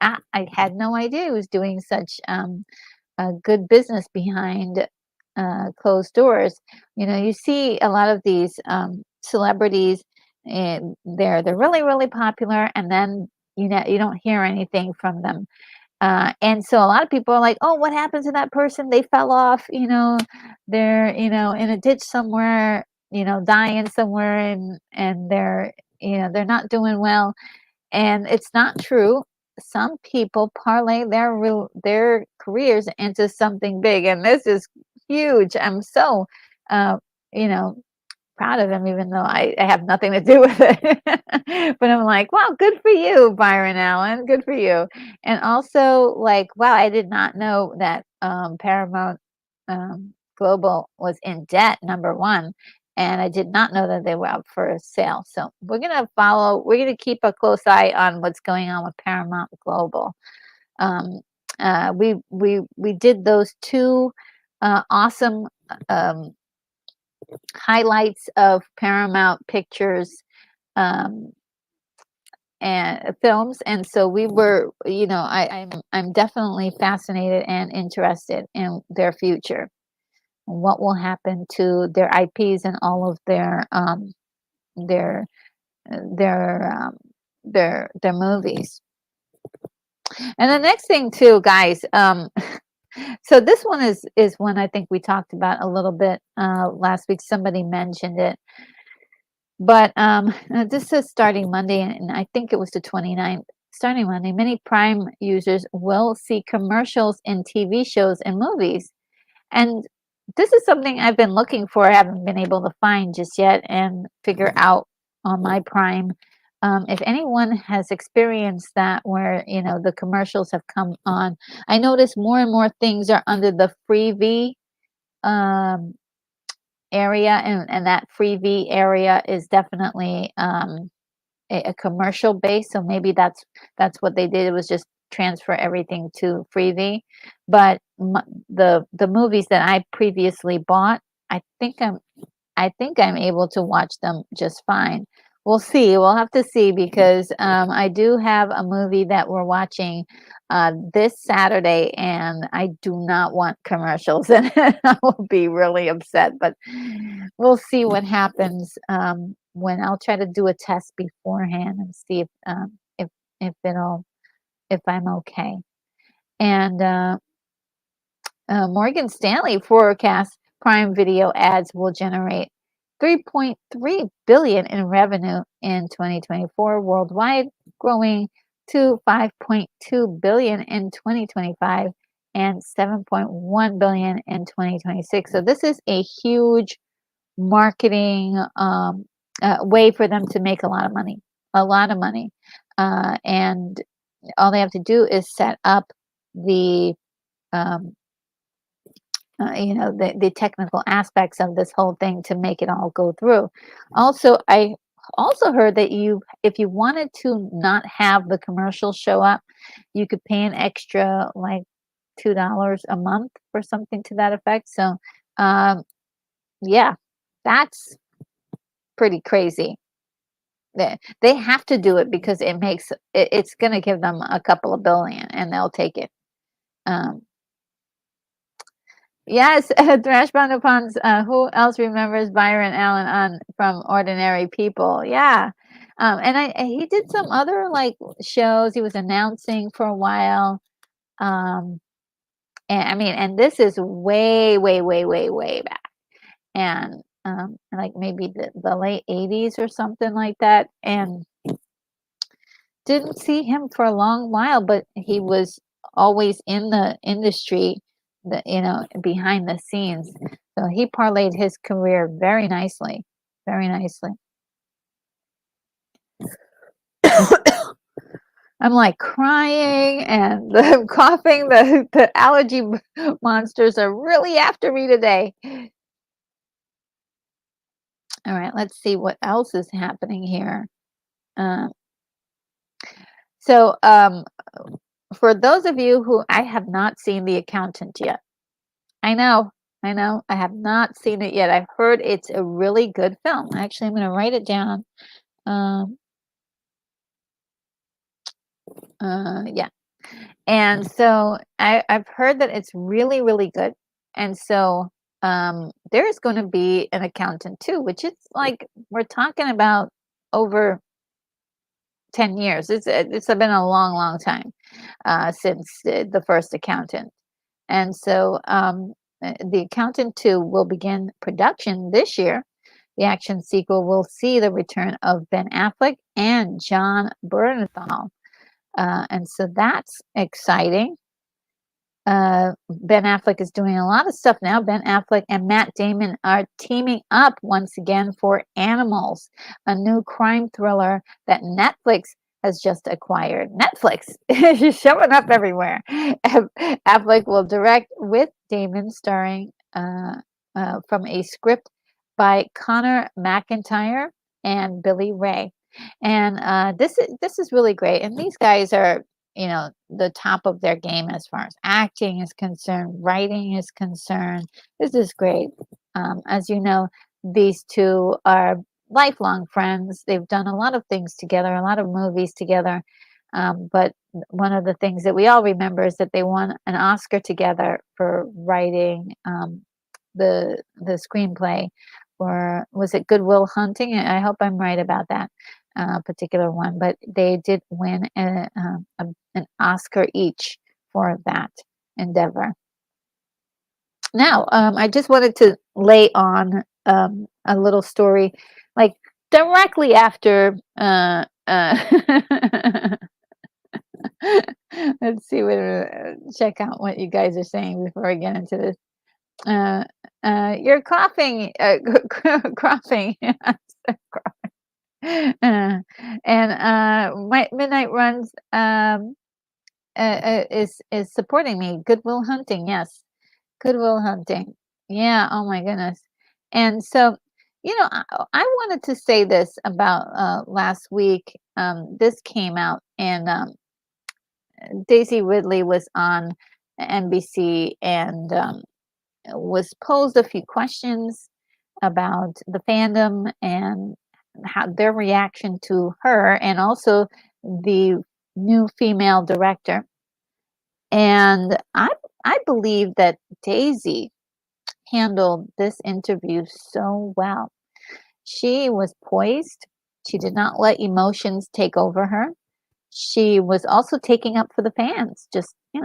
I had no idea he was doing such a good business behind closed doors. You know, you see a lot of these celebrities, and they're really popular, and then you know you don't hear anything from them. And so a lot of people are like, oh, what happened to that person? They fell off, you know, they're, you know, in a ditch somewhere, you know, dying somewhere, and they're, you know, they're not doing well. And it's not true. Some people parlay their careers into something big, and this is huge. I'm so, you know, proud of him, even though I have nothing to do with it. But I'm like, wow, good for you, Byron Allen. Good for you. And also, like, wow, I did not know that Paramount Global was in debt, number one. And I did not know that they were up for a sale. So we're going to keep a close eye on what's going on with Paramount Global. We did those two awesome highlights of Paramount Pictures and films, and so we were, you know, I'm definitely fascinated and interested in their future, what will happen to their IPs and all of their their movies. And the next thing too, guys, so this one is one I think we talked about a little bit last week. Somebody mentioned it. But this is starting Monday, and I think it was the 29th. Starting Monday, many Prime users will see commercials in TV shows and movies. And this is something I've been looking for. I haven't been able to find just yet and figure out on my Prime. If anyone has experienced that, where, you know, the commercials have come on, I notice more and more things are under the freebie area, and that freebie area is definitely a commercial base. So maybe that's what they did. It was just transfer everything to freebie. But the movies that I previously bought, I think I'm able to watch them just fine. We'll see. We'll have to see, because I do have a movie that we're watching this Saturday, and I do not want commercials in it. I will be really upset, but we'll see what happens when I'll try to do a test beforehand and see if if I'm okay. And Morgan Stanley forecasts Prime Video ads will generate $3.3 billion in revenue in 2024 worldwide, growing to $5.2 billion in 2025 and $7.1 billion in 2026. So this is a huge marketing way for them to make a lot of money, and all they have to do is set up the you know, the technical aspects of this whole thing to make it all go through. Also, I also heard that if you wanted to not have the commercials show up, you could pay an extra like $2 a month or something to that effect. So yeah, that's pretty crazy. they have to do it because it's going to give them a couple of billion, and they'll take it. Yes, Thrash Bonapons. Who else remembers Byron Allen on from Ordinary People? Yeah, and he did some other like shows. He was announcing for a while. And I mean, and this is way, way, way, way, way back, and like maybe the late '80s or something like that. And didn't see him for a long while, but he was always in the industry, behind the scenes. So he parlayed his career very nicely, very nicely. I'm like crying and the coughing. The allergy monsters are really after me today. All right, let's see what else is happening here. So, for those of you who I have not seen The Accountant yet, I know, I have not seen it yet. I've heard it's a really good film. Actually, I'm going to write it down. Yeah. And so I've heard that it's really, really good. And so there's going to be an Accountant too, which is like we're talking about over 10 years. It's been a long, long time since the first Accountant. And so The Accountant 2 will begin production this year. The action sequel will see the return of Ben Affleck and John Bernthal. And so that's exciting. Ben Affleck is doing a lot of stuff now. Ben Affleck and Matt Damon are teaming up once again for Animals, a new crime thriller that Netflix has just acquired. Netflix is showing up everywhere. Affleck will direct with Damon, starring from a script by Connor McIntyre and Billy Ray. And this is really great. And these guys are, the top of their game as far as acting is concerned, writing is concerned. This is great. As you know, these two are lifelong friends. They've done a lot of things together, a lot of movies together. But one of the things that we all remember is that they won an Oscar together for writing the screenplay for, was it Good Will Hunting? I hope I'm right about that particular one, but they did win an Oscar each for that endeavor. Now, I just wanted to lay on a little story, like directly after. Let's see check out what you guys are saying before I get into this. You're coughing, coughing. And Midnight Runs is supporting me. Good Will Hunting, yes. Good Will Hunting. Yeah, oh my goodness. And so, I wanted to say this about last week. This came out, and Daisy Ridley was on NBC and was posed a few questions about the fandom and how their reaction to her, and also the new female director. And I believe that Daisy handled this interview so well. She was poised. She did not let emotions take over her. She was also taking up for the fans, just a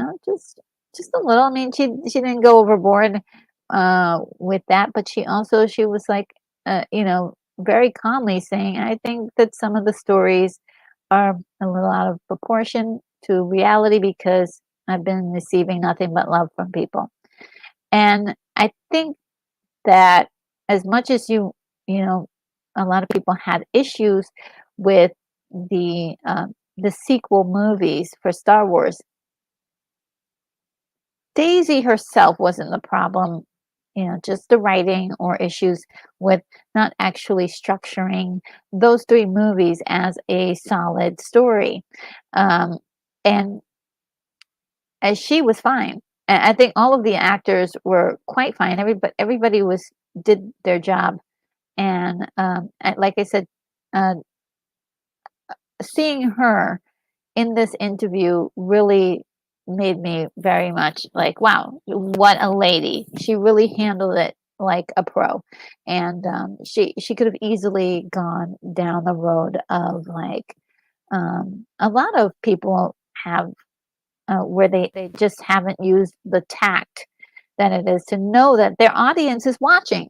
little. I mean, she didn't go overboard with that, but she was like, very calmly saying, I think that some of the stories are a little out of proportion to reality because I've been receiving nothing but love from people. And I think that as much as a lot of people had issues with the sequel movies for Star Wars, Daisy herself wasn't the problem, just the writing or issues with not actually structuring those three movies as a solid story. And as she was fine. And I think all of the actors were quite fine. Everybody did their job. And like I said, seeing her in this interview really made me very much like, wow, what a lady. She really handled it like a pro. And she could have easily gone down the road of like a lot of people have where they just haven't used the tact that it is to know that their audience is watching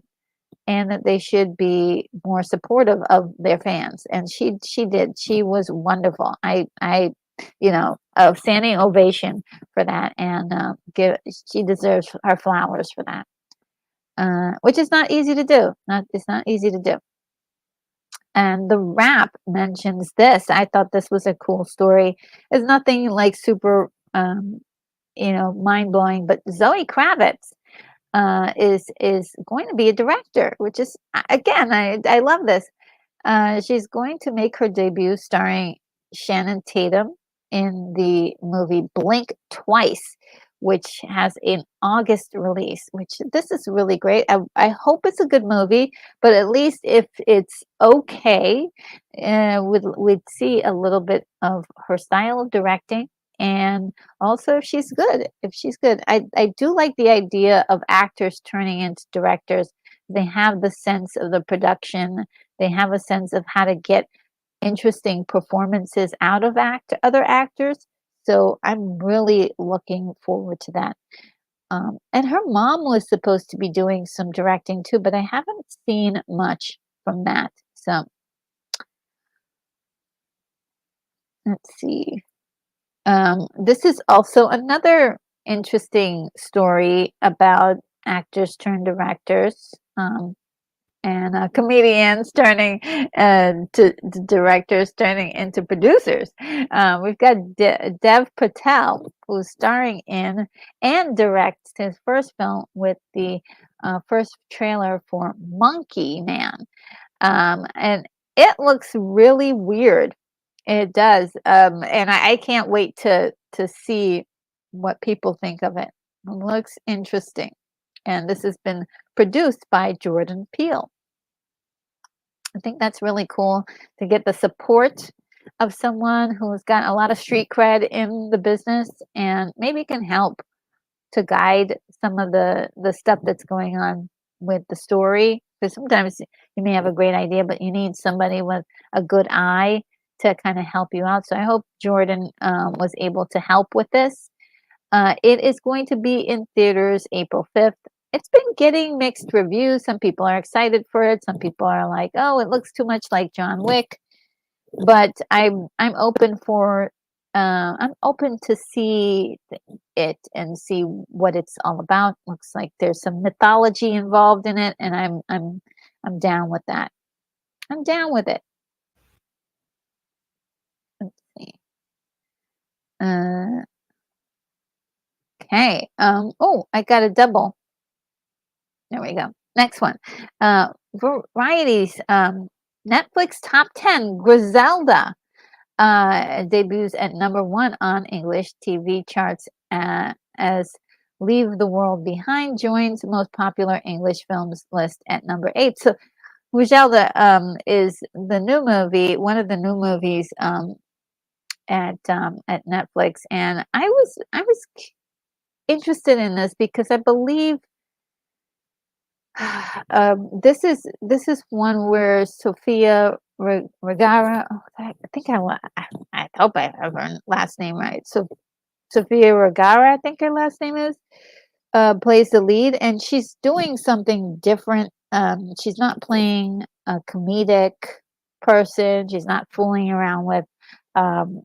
and that they should be more supportive of their fans. And she did. She was wonderful. I a standing ovation for that, and she deserves her flowers for that. Which is not easy to do. It's not easy to do. And the rap mentions this. I thought this was a cool story. It's nothing like super, mind blowing. But Zoe Kravitz is going to be a director, which is again, I love this. She's going to make her debut starring Shannon Tatum in the movie Blink Twice, which has an August release, which this is really great. I hope it's a good movie, but at least if it's okay, we'd see a little bit of her style of directing. And also if she's good, I do like the idea of actors turning into directors. They have the sense of the production. They have a sense of how to get interesting performances out of other actors. So I'm really looking forward to that. And her mom was supposed to be doing some directing too, but I haven't seen much from that. So let's see. This is also another interesting story about actors turned directors. And comedians turning to directors turning into producers. We've got Dev Patel, who's starring in and directs his first film with the first trailer for Monkey Man. And it looks really weird. It does. And I can't wait to see what people think of it. It looks interesting. And this has been produced by Jordan Peele. I think that's really cool to get the support of someone who's got a lot of street cred in the business and maybe can help to guide some of the stuff that's going on with the story. Because sometimes you may have a great idea, but you need somebody with a good eye to kind of help you out. So I hope Jordan was able to help with this. It is going to be in theaters April 5th. It's been getting mixed reviews. Some people are excited for it. Some people are like, "Oh, it looks too much like John Wick." But I'm open for I'm open to see it and see what it's all about. Looks like there's some mythology involved in it, and I'm down with that. I'm down with it. Let's see. Okay. Oh, I got a double. There we go. Next one. Varieties. Netflix Top 10. Griselda debuts at #1 on English TV charts as Leave the World Behind joins most popular English films list at #8. So Griselda is the new movie, one of the new movies at Netflix, and I was interested in this because I believe this is one where Sofia Vergara. Oh, I hope I have her last name right. So Sofia Vergara, I think her last name is, plays the lead, and she's doing something different. She's not playing a comedic person. She's not fooling around with um,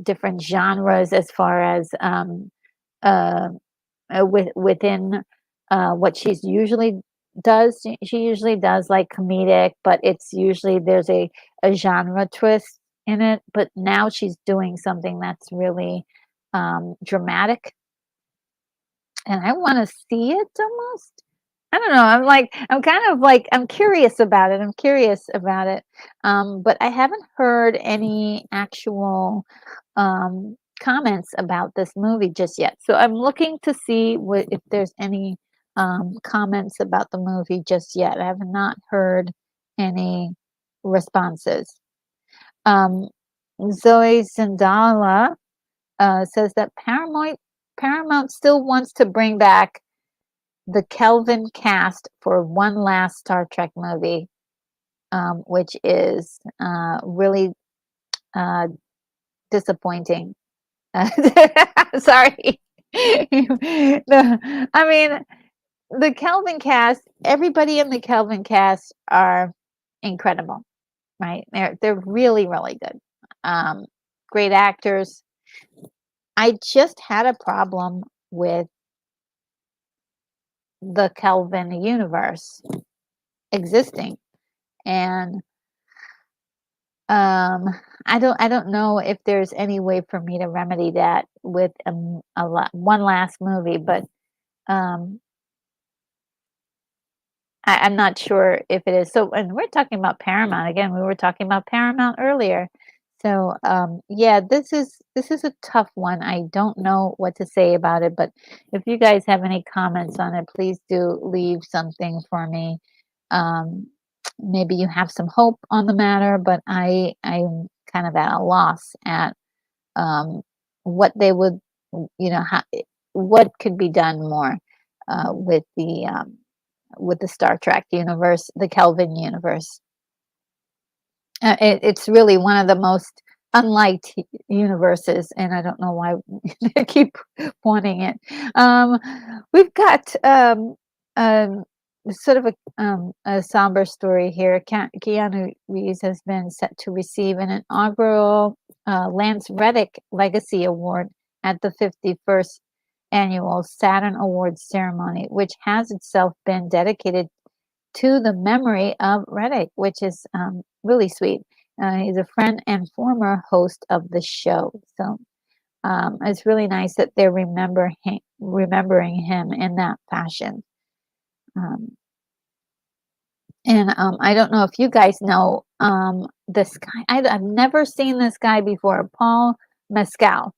different genres as far as uh, within what she's usually does. She usually does like comedic, but it's usually there's a genre twist in it. But now she's doing something that's really dramatic, and I want to see it almost. I don't know. I'm kind of like, I'm curious about it. But I haven't heard any actual comments about this movie just yet. So I'm looking to see if there's any comments about the movie just yet. I have not heard any responses. Um, Zoe Zindala says that Paramount still wants to bring back the Kelvin cast for one last Star Trek movie, which is really disappointing. Sorry. I mean, the Kelvin cast, everybody in the Kelvin cast are incredible, right? They're really, really good. Great actors. I just had a problem with the Kelvin universe existing, and I don't know if there's any way for me to remedy that with one last movie, but um I'm not sure if it is. So, and we're talking about Paramount again. We were talking about Paramount earlier. So, yeah, this is a tough one. I don't know what to say about it, but if you guys have any comments on it, please do leave something for me. Um, Maybe you have some hope on the matter, but I'm kind of at a loss at um, what they would, what could be done more with the Star Trek universe, the Kelvin universe. It's really one of the most unliked universes, and I don't know why they keep wanting it. We've got sort of a somber story here. Keanu Reeves has been set to receive an inaugural Lance Reddick Legacy Award at the 51st annual Saturn Awards ceremony, which has itself been dedicated to the memory of Reddick, which is really sweet. He's a friend and former host of the show. So it's really nice that they're remembering him in that fashion. Um, and I don't know if you guys know this guy. I've never seen this guy before, Paul Mescal.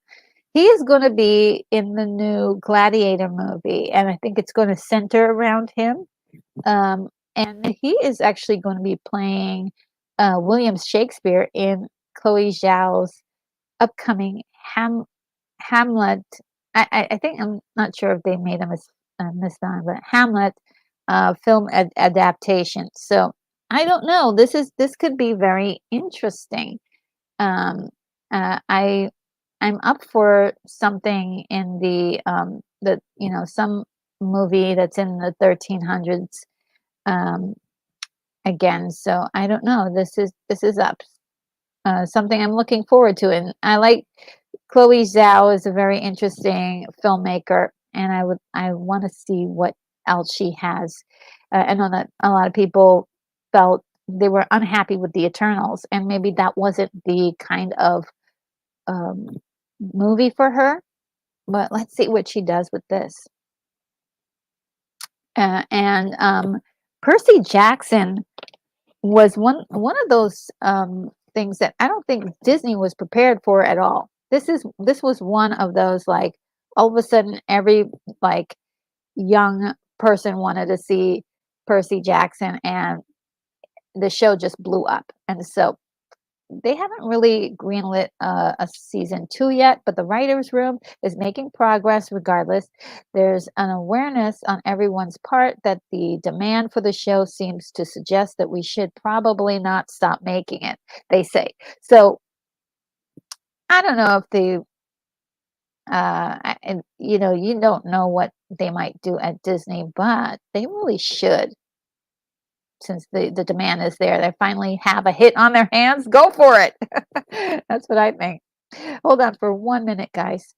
He is going to be in the new Gladiator movie, and I think it's going to center around him. And he is actually going to be playing William Shakespeare in Chloe Zhao's upcoming Hamlet. I think, I'm not sure if they made a misspelling, but Hamlet film adaptation. So I don't know. This could be very interesting. Um, I'm up for something in some movie that's in the 1300s again. So I don't know. This is up something I'm looking forward to, and I like Chloe Zhao is a very interesting filmmaker, and I want to see what else she has. I know that a lot of people felt they were unhappy with the Eternals, and maybe that wasn't the kind of um, movie for her. But let's see what she does with this. And Percy Jackson was one of those things that I don't think Disney was prepared for at all. This was one of those, like, all of a sudden every, like, young person wanted to see Percy Jackson, and the show just blew up. And so they haven't really greenlit a season 2 yet, but the writers' room is making progress regardless. There's an awareness on everyone's part that the demand for the show seems to suggest that we should probably not stop making it, they say. So I don't know if and you don't know what they might do at Disney, but they really should. Since the demand is there, they finally have a hit on their hands. Go for it. That's what I think. Hold on for 1 minute, guys.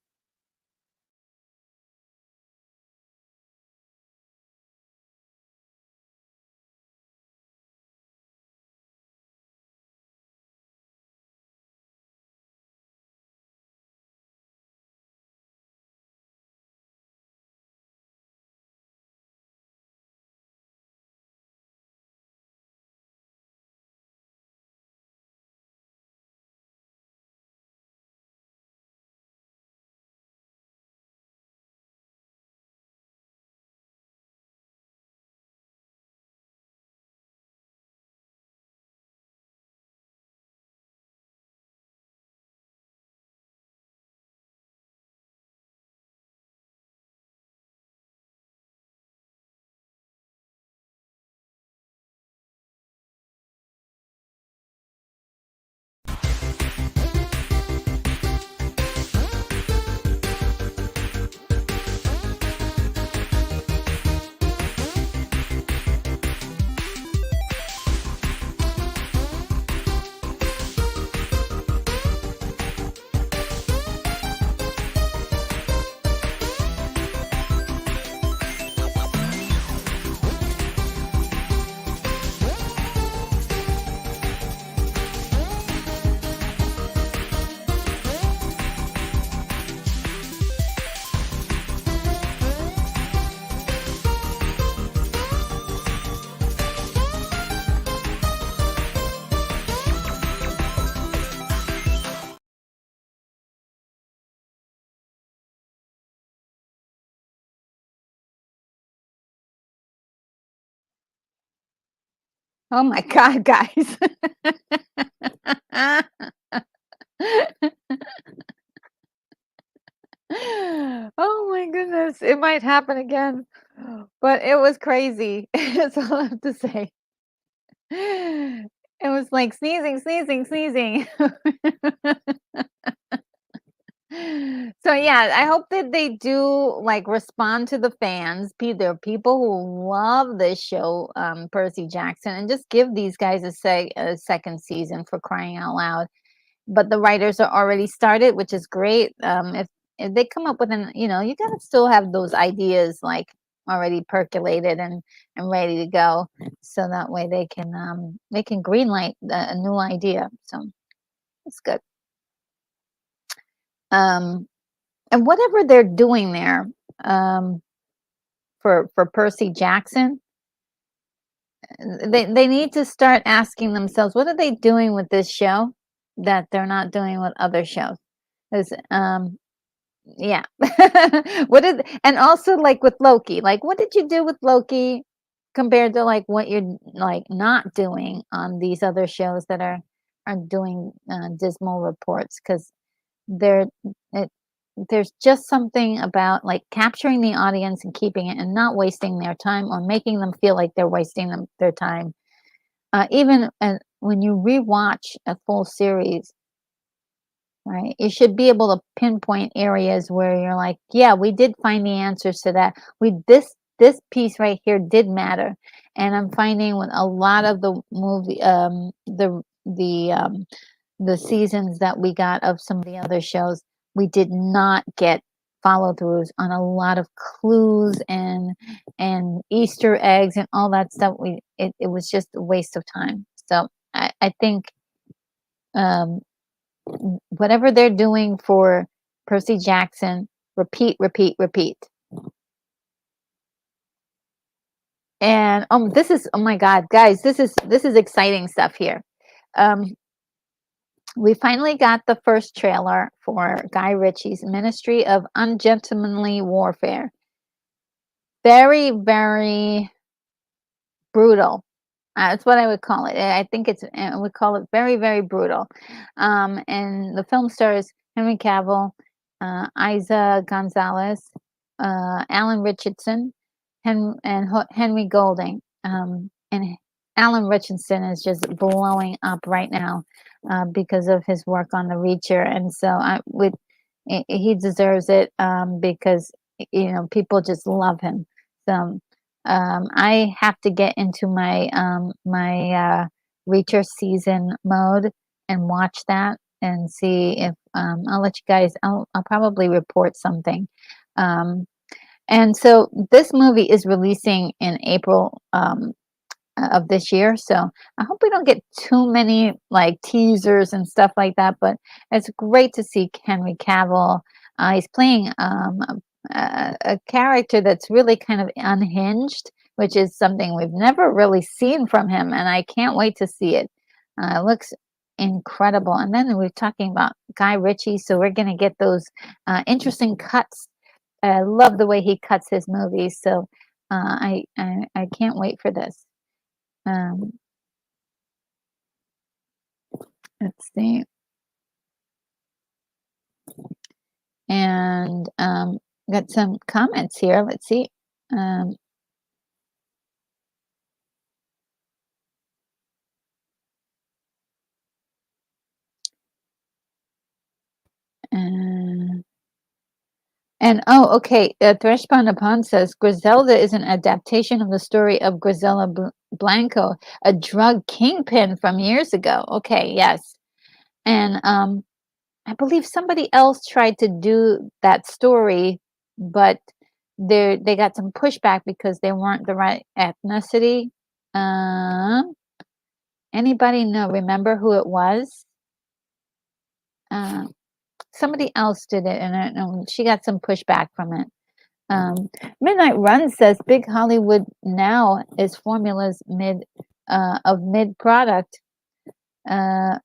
Oh my God, guys. Oh my goodness, it might happen again, but it was crazy. That's all I have to say. It was like sneezing, sneezing, sneezing. So yeah, I hope that they do like respond to the fans. There are people who love this show, Percy Jackson, and just give these guys a second season for crying out loud. But the writers are already started, which is great. If they come up with you gotta still have those ideas like already percolated and ready to go, so that way they can greenlight a new idea. So it's good. Um, and whatever they're doing there, um, for Percy Jackson, they need to start asking themselves, what are they doing with this show that they're not doing with other shows? 'Cause, yeah. And also like with Loki, like what did you do with Loki compared to like what you're like not doing on these other shows that are doing dismal reports? Because there it, there's just something about like capturing the audience and keeping it and not wasting their time or making them feel like they're wasting their time. Even when you rewatch a full series, right? You should be able to pinpoint areas where you're like, yeah, we did find the answers to that. This piece right here did matter. And I'm finding with a lot of the movie the seasons that we got of some of the other shows, we did not get follow-throughs on a lot of clues and Easter eggs and all that stuff. It was just a waste of time. So I think um whatever they're doing for Percy Jackson, repeat, repeat, repeat. And this is, oh my God, guys, this is exciting stuff here. We finally got the first trailer for Guy Ritchie's Ministry of Ungentlemanly Warfare. Very, very brutal. That's what I would call it. I think I would call it very, very brutal. And the film stars Henry Cavill, Isa Gonzalez, Alan Richardson, Henry Golding. And Alan Richardson is just blowing up right now because of his work on The Reacher. And so he deserves it because, people just love him. So I have to get into my Reacher season mode and watch that and see if I'll let you guys. I'll probably report something. And so this movie is releasing in April of this year. So I hope we don't get too many like teasers and stuff like that. But it's great to see Henry Cavill. He's playing a character that's really kind of unhinged, which is something we've never really seen from him, and I can't wait to see it. It looks incredible. And then we're talking about Guy Ritchie, so we're going to get those interesting cuts. I love the way he cuts his movies, so I can't wait for this. Let's see. And got some comments here. Let's see. And okay, Threshbound Upon says Griselda is an adaptation of the story of Griselda Blanco, a drug kingpin from years ago. Okay, yes. And I believe somebody else tried to do that story, but they got some pushback because they weren't the right ethnicity. Anybody remember who it was? Somebody else did it, and she got some pushback from it. Midnight Run says Big Hollywood now is formulas mid product. Yeah.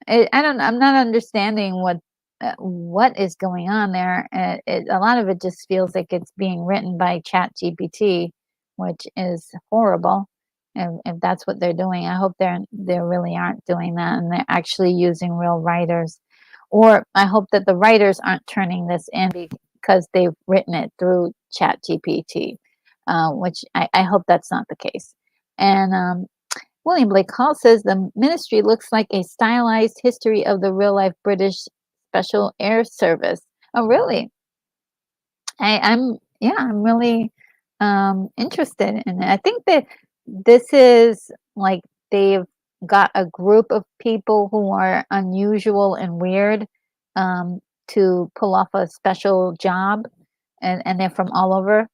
I'm not understanding what is going on there. A lot of it just feels like it's being written by ChatGPT. which is horrible. If that's what they're doing, I hope they really aren't doing that, and they're actually using real writers. Or I hope that the writers aren't turning this in because they've written it through ChatGPT, which I hope that's not the case. And William Blake Hall says the ministry looks like a stylized history of the real life British Special Air Service. Oh, really? I'm really interested in it. I think that this is like they've got a group of people who are unusual and weird to pull off a special job, and they're from all over.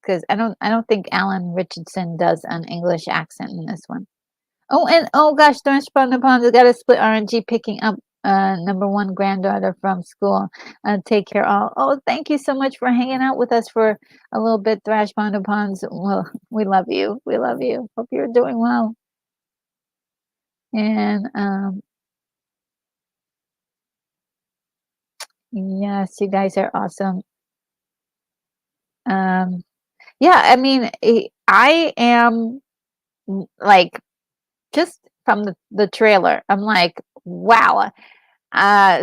Because I don't think Alan Richardson does an English accent in this one. Oh, and oh gosh, darn Spawn upon has got a split RNG picking up number one granddaughter from school. Take care all. Oh, thank you so much for hanging out with us for a little bit, Thrash Ponds. Well, we love you. We love you. Hope you're doing well. And yes, you guys are awesome. Yeah, I mean, I am like just from the trailer. I'm like, wow.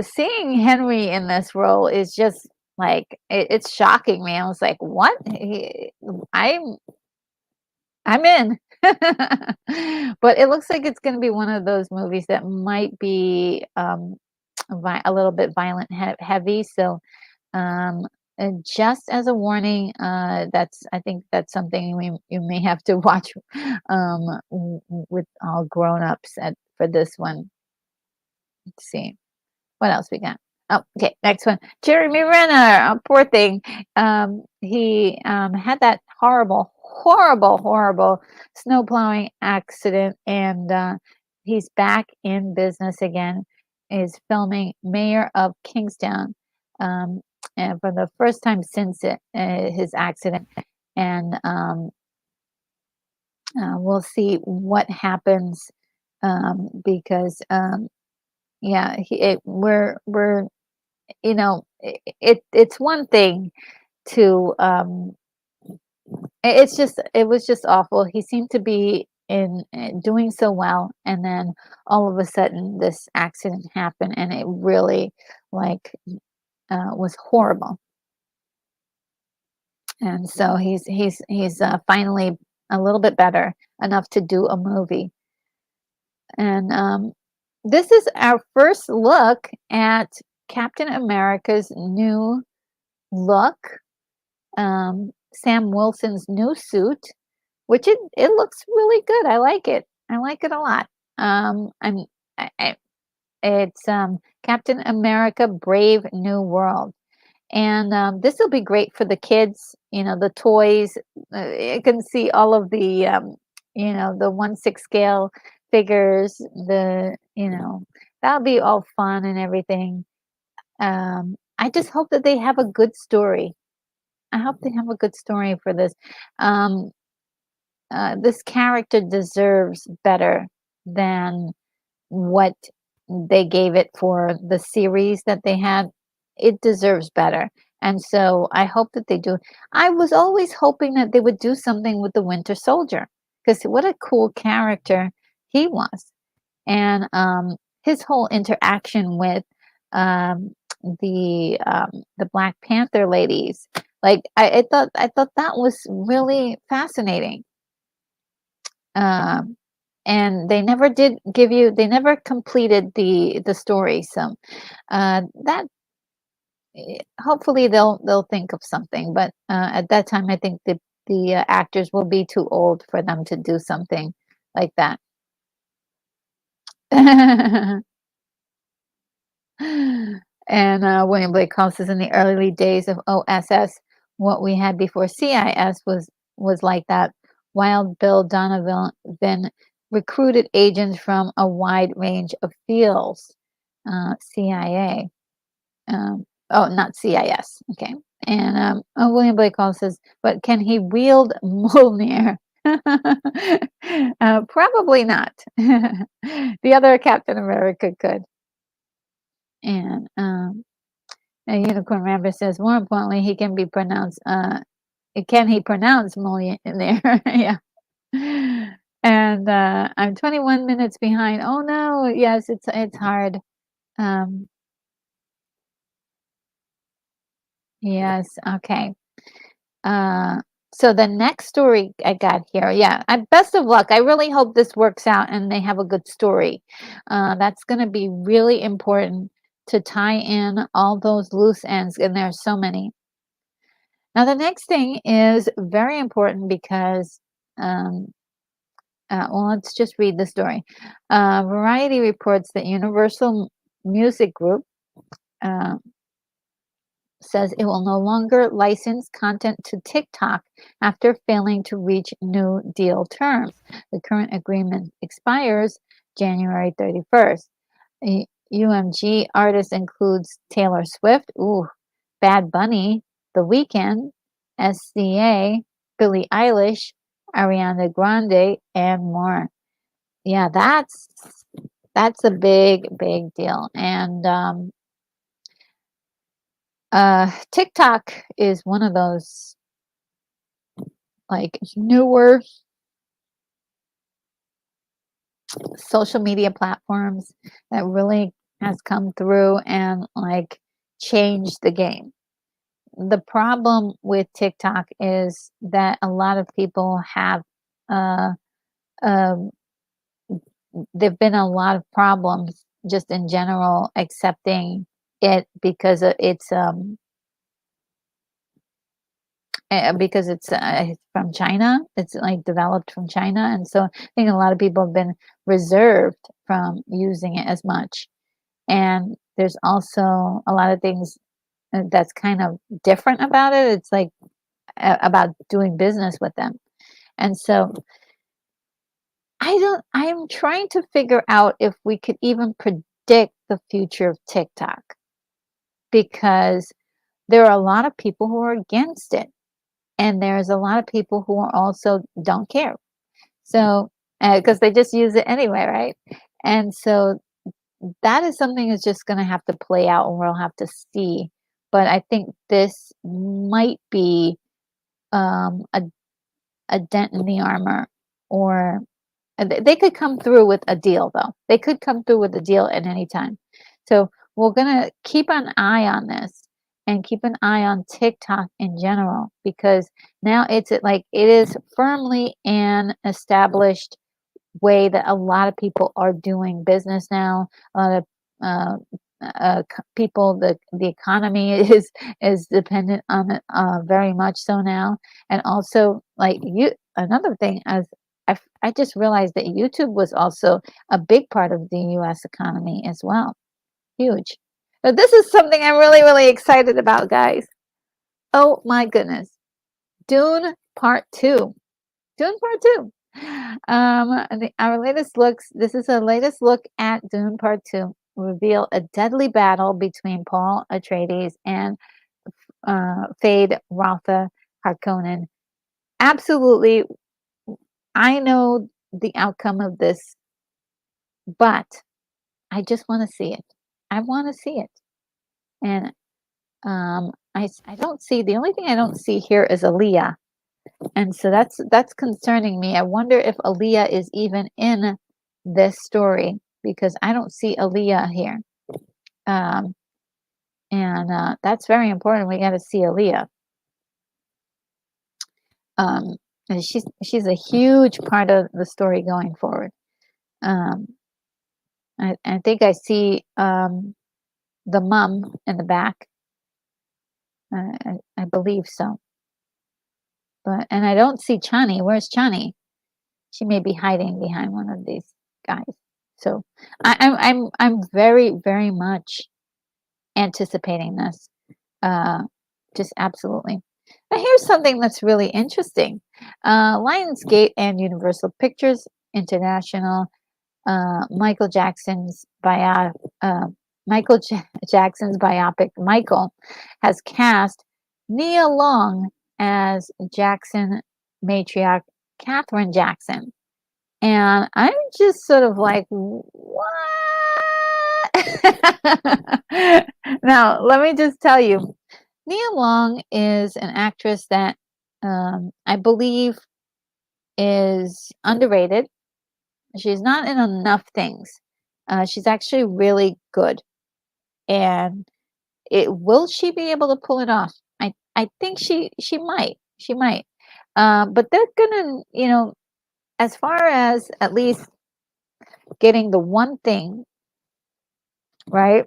Seeing Henry in this role is just like it's shocking me. I was like, "What? I'm in." But it looks like it's going to be one of those movies that might be a little bit violent heavy. So, um, and just as a warning, I think that's something you may have to watch with all grown ups for this one. Let's see. What else we got? Oh, okay, next one. Jeremy Renner, oh, poor thing. He had that horrible snow plowing accident, and he's back in business again. Is filming Mayor of Kingstown, and for the first time since his accident, and we'll see what happens because yeah, we're it's one thing to it was just awful. He seemed to be in doing so well, and then all of a sudden this accident happened, and it really like was horrible. And so he's finally a little bit better enough to do a movie. And this is our first look at Captain America's new look, Sam Wilson's new suit, which it looks really good. I like it. I like it a lot. It's Captain America: Brave New World, and this will be great for the kids. You know, the toys. You can see all of the the 1/6 scale figures. That'll be all fun and everything. I just hope that they have a good story. I hope they have a good story for this. Um, this character deserves better than what they gave it for the series that they had. It deserves better. And so I hope that they do. I was always hoping that they would do something with the Winter Soldier, because what a cool character he was. And his whole interaction with um, the Black Panther ladies, like I thought that was really fascinating. Um, and they never did give you. They never completed the story. So that hopefully they'll think of something. But at that time, I think the actors will be too old for them to do something like that. And William Blake Hall says in the early days of OSS, what we had before CIS was like that. Wild Bill Donovan then recruited agents from a wide range of fields. CIA. Not CIS. Okay. And William Blake Hall says, but can he wield Mjolnir? Probably not. The other Captain America could. And Unicorn Rabbit says, more importantly, he can be pronounced can he pronounce millionaire? Yeah. And I'm 21 minutes behind. Oh no, yes, it's hard. Yes, okay. So the next story I got here, yeah, best of luck. I really hope this works out and they have a good story. That's going to be really important to tie in all those loose ends, and there's so many. Now, the next thing is very important because, well, let's just read the story. Variety reports that Universal Music Group uh, says it will no longer license content to TikTok after failing to reach new deal terms. The current agreement expires January 31st. UMG artists includes Taylor Swift, Bad Bunny, The Weeknd, SCA, Billie Eilish, Ariana Grande, and more. Yeah, that's a big deal. And TikTok is one of those like newer social media platforms that really has come through and like changed the game. The problem with TikTok is that a lot of people have uh, um, there've been a lot of problems just in general accepting it because it's from China. It's like developed from China, and so I think a lot of people have been reserved from using it as much. And there's also a lot of things that's kind of different about it. It's like about doing business with them, and so I'm trying to figure out if we could even predict the future of TikTok because there are a lot of people who are against it. And there's a lot of people who are also don't care. So, because they just use it anyway, right? And so that is something that's just going to have to play out and we'll have to see. But I think this might be a dent in the armor, or they could come through with a deal, though. They could come through with a deal at any time. So we're going to keep an eye on this and keep an eye on TikTok in general, because now it is firmly an established way that a lot of people are doing business now. A lot of people, the economy is dependent on it very much so now. And also, like another thing, as I just realized that YouTube was also a big part of the U.S. economy as well. Huge. But this is something I'm really excited about, guys. Oh my goodness. Dune Part 2. Dune Part 2. Our latest looks, this is the latest look at Dune Part 2. Reveal a deadly battle between Paul Atreides and Fade Rotha Harkonnen. Absolutely, I know the outcome of this, but I just want to see it. I want to see it. And I don't see, the only thing I don't see here is Aaliyah. And so that's concerning me. I wonder if Aaliyah is even in this story, because I don't see Aaliyah here. And that's very important. We got to see Aaliyah. And she's a huge part of the story going forward. I think I see the mom in the back. I believe so. And I don't see Chani. Where's Chani? She may be hiding behind one of these guys. So I'm very much anticipating this. Just absolutely. Now here's something that's really interesting. Lionsgate and Universal Pictures International, Michael Jackson's biopic Michael has cast Nia Long as Jackson matriarch Catherine Jackson. And I'm just sort of like, what? Now, let me just tell you, Nia Long is an actress that I believe is underrated. She's not in enough things. She's actually really good. And will she be able to pull it off? I think she might. She might. But they're gonna, as far as at least getting the one thing right,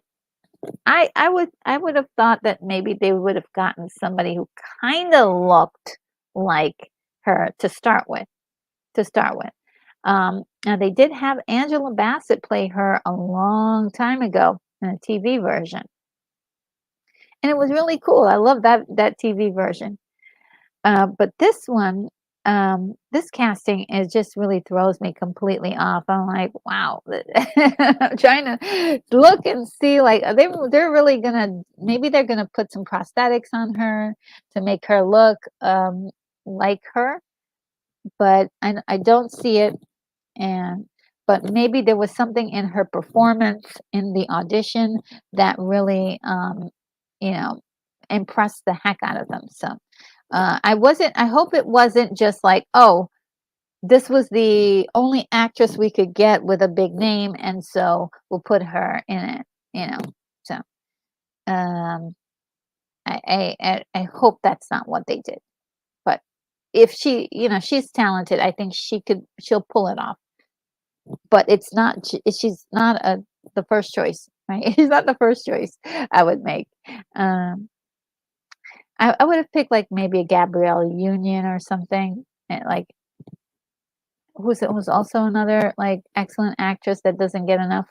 I would have thought that maybe they would have gotten somebody who kind of looked like her to start with. To start with, now they did have Angela Bassett play her a long time ago in a TV version, and it was really cool. I love that TV version. But this one, this casting is just really throws me completely off. I'm like, wow. I'm trying to look and see, like, they're really gonna maybe they're gonna put some prosthetics on her to make her look like her, but I don't see it. And but maybe there was something in her performance in the audition that really you know impressed the heck out of them. So I hope it wasn't just like, oh, this was the only actress we could get with a big name, and so we'll put her in it, you know. So um I hope that's not what they did. But if she, she's talented, I think she'll pull it off. But it's not she's not the first choice, right? She's not the first choice I would make. Um I would have picked like maybe a Gabrielle Union or something, like who's also another like excellent actress that doesn't get enough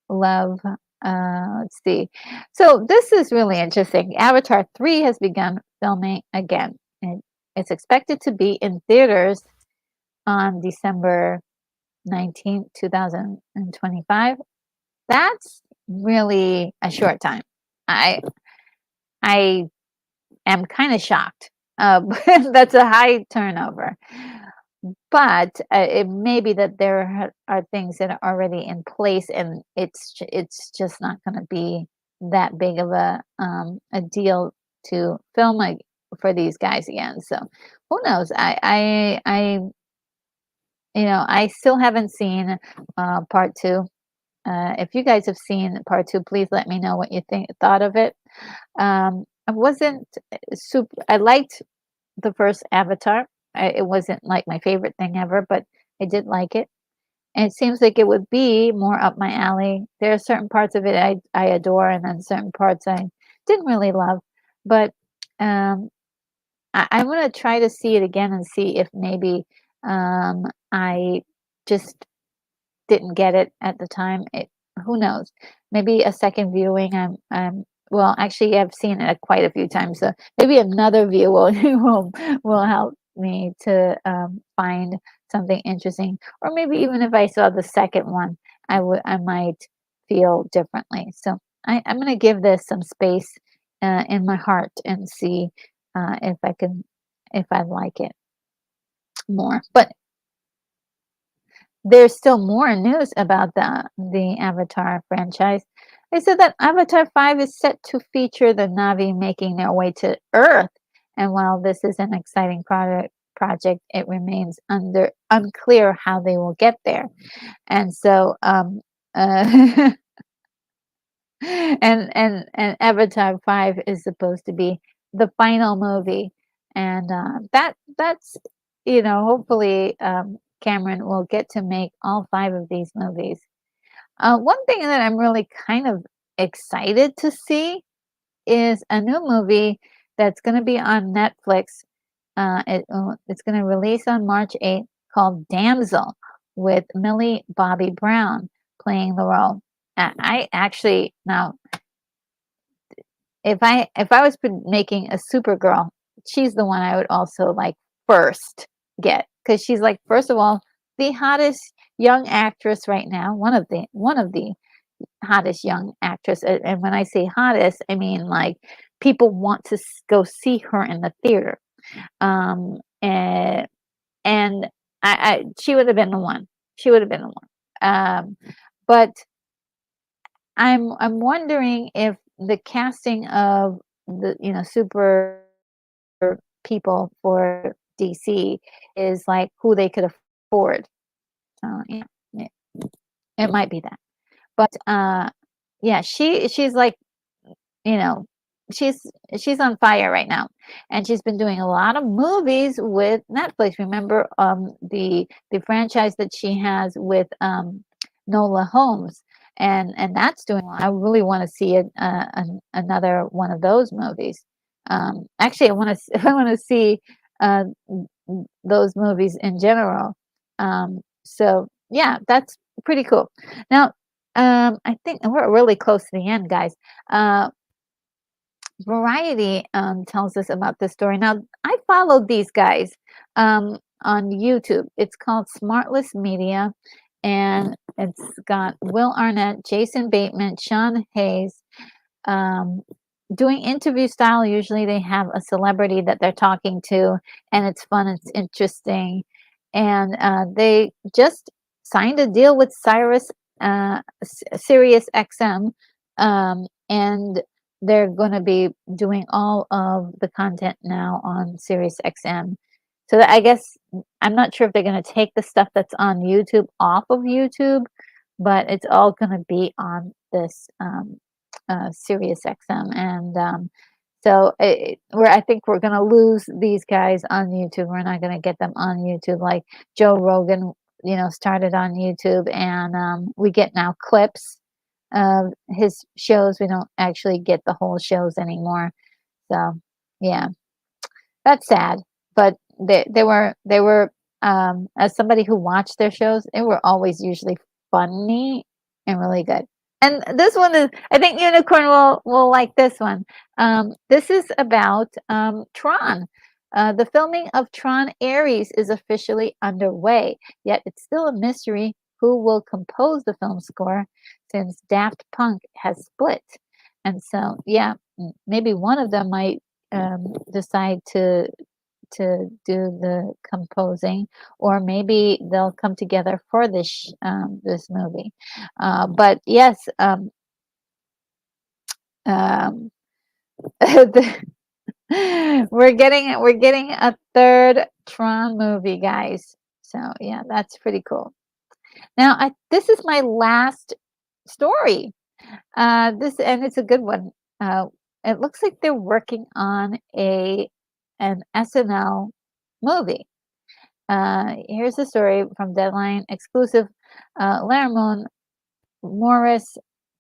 love. Let's see. So this is really interesting. Avatar 3 has begun filming again. And it's expected to be in theaters on December 19th, 2025. That's really a short time. I am kind of shocked. That's a high turnover. But it may be that there are things that are already in place, and it's just not going to be that big of a deal to film for these guys again. So who knows? I still haven't seen part two. If you guys have seen part two, please let me know what you thought of it. I wasn't super. I liked the first Avatar. It wasn't like my favorite thing ever, but I did like it. And it seems like it would be more up my alley. There are certain parts of it I adore, and then certain parts I didn't really love. But I'm going to try to see it again and see if maybe I just didn't get it at the time. Who knows? Maybe a second viewing. Well, actually, I've seen it quite a few times, so maybe another view will help me to find something interesting. Or maybe even if I saw the second one, I might feel differently. So I'm going to give this some space in my heart and see if I like it more. But there's still more news about the Avatar franchise. They said that Avatar 5 is set to feature the Na'vi making their way to Earth. And while this is an exciting project, it remains unclear how they will get there. And so, uh, and Avatar 5 is supposed to be the final movie, and that's hopefully Cameron will get to make all 5 of these movies. One thing that I'm really kind of excited to see is a new movie that's going to be on Netflix. It's going to release on March 8th, called Damsel, with Millie Bobby Brown playing the role. I actually now, if I was making a Supergirl, she's the one I would also like first get, because she's like, first of all, the hottest young actress right now, one of the hottest young actress. And when I say hottest, I mean like people want to go see her in the theater. And she would have been the one. She would have been the one. But I'm wondering if the casting of the super people for DC is like who they could afford. So yeah, it might be that. But yeah, she's like, you know, she's she's on fire right now, and she's been doing a lot of movies with Netflix. Remember the franchise that she has with Nola Holmes, and that's doing well. I really want to see another one of those movies. Actually, I want to I want to see uh, those movies in general. So yeah, that's pretty cool. Now, I think we're really close to the end, guys. Variety tells us about this story. Now, I followed these guys on YouTube. It's called Smartless Media, and it's got Will Arnett, Jason Bateman, Sean Hayes, doing interview style. Usually they have a celebrity that they're talking to, and it's fun, it's interesting. And they just signed a deal with Sirius XM, and they're going to be doing all of the content now on Sirius XM. So I guess I'm not sure if they're going to take the stuff that's on YouTube off of YouTube, but it's all going to be on this Sirius XM. And so I think we're going to lose these guys on YouTube. We're not going to get them on YouTube like Joe Rogan, started on YouTube, and we get now clips of his shows. We don't actually get the whole shows anymore. So yeah, that's sad. But they were as somebody who watched their shows, they were always usually funny and really good. And this one is, I think Unicorn will like this one. This is about Tron. The filming of Tron Ares is officially underway, yet it's still a mystery who will compose the film score since Daft Punk has split. And so, yeah, maybe one of them might decide to do the composing, or maybe they'll come together for this this movie. But yes, we're getting a third Tron movie, guys. So yeah, that's pretty cool. Now, this is my last story. And it's a good one. It looks like they're working on an SNL movie. Here's the story from Deadline exclusive. Laramon Morris,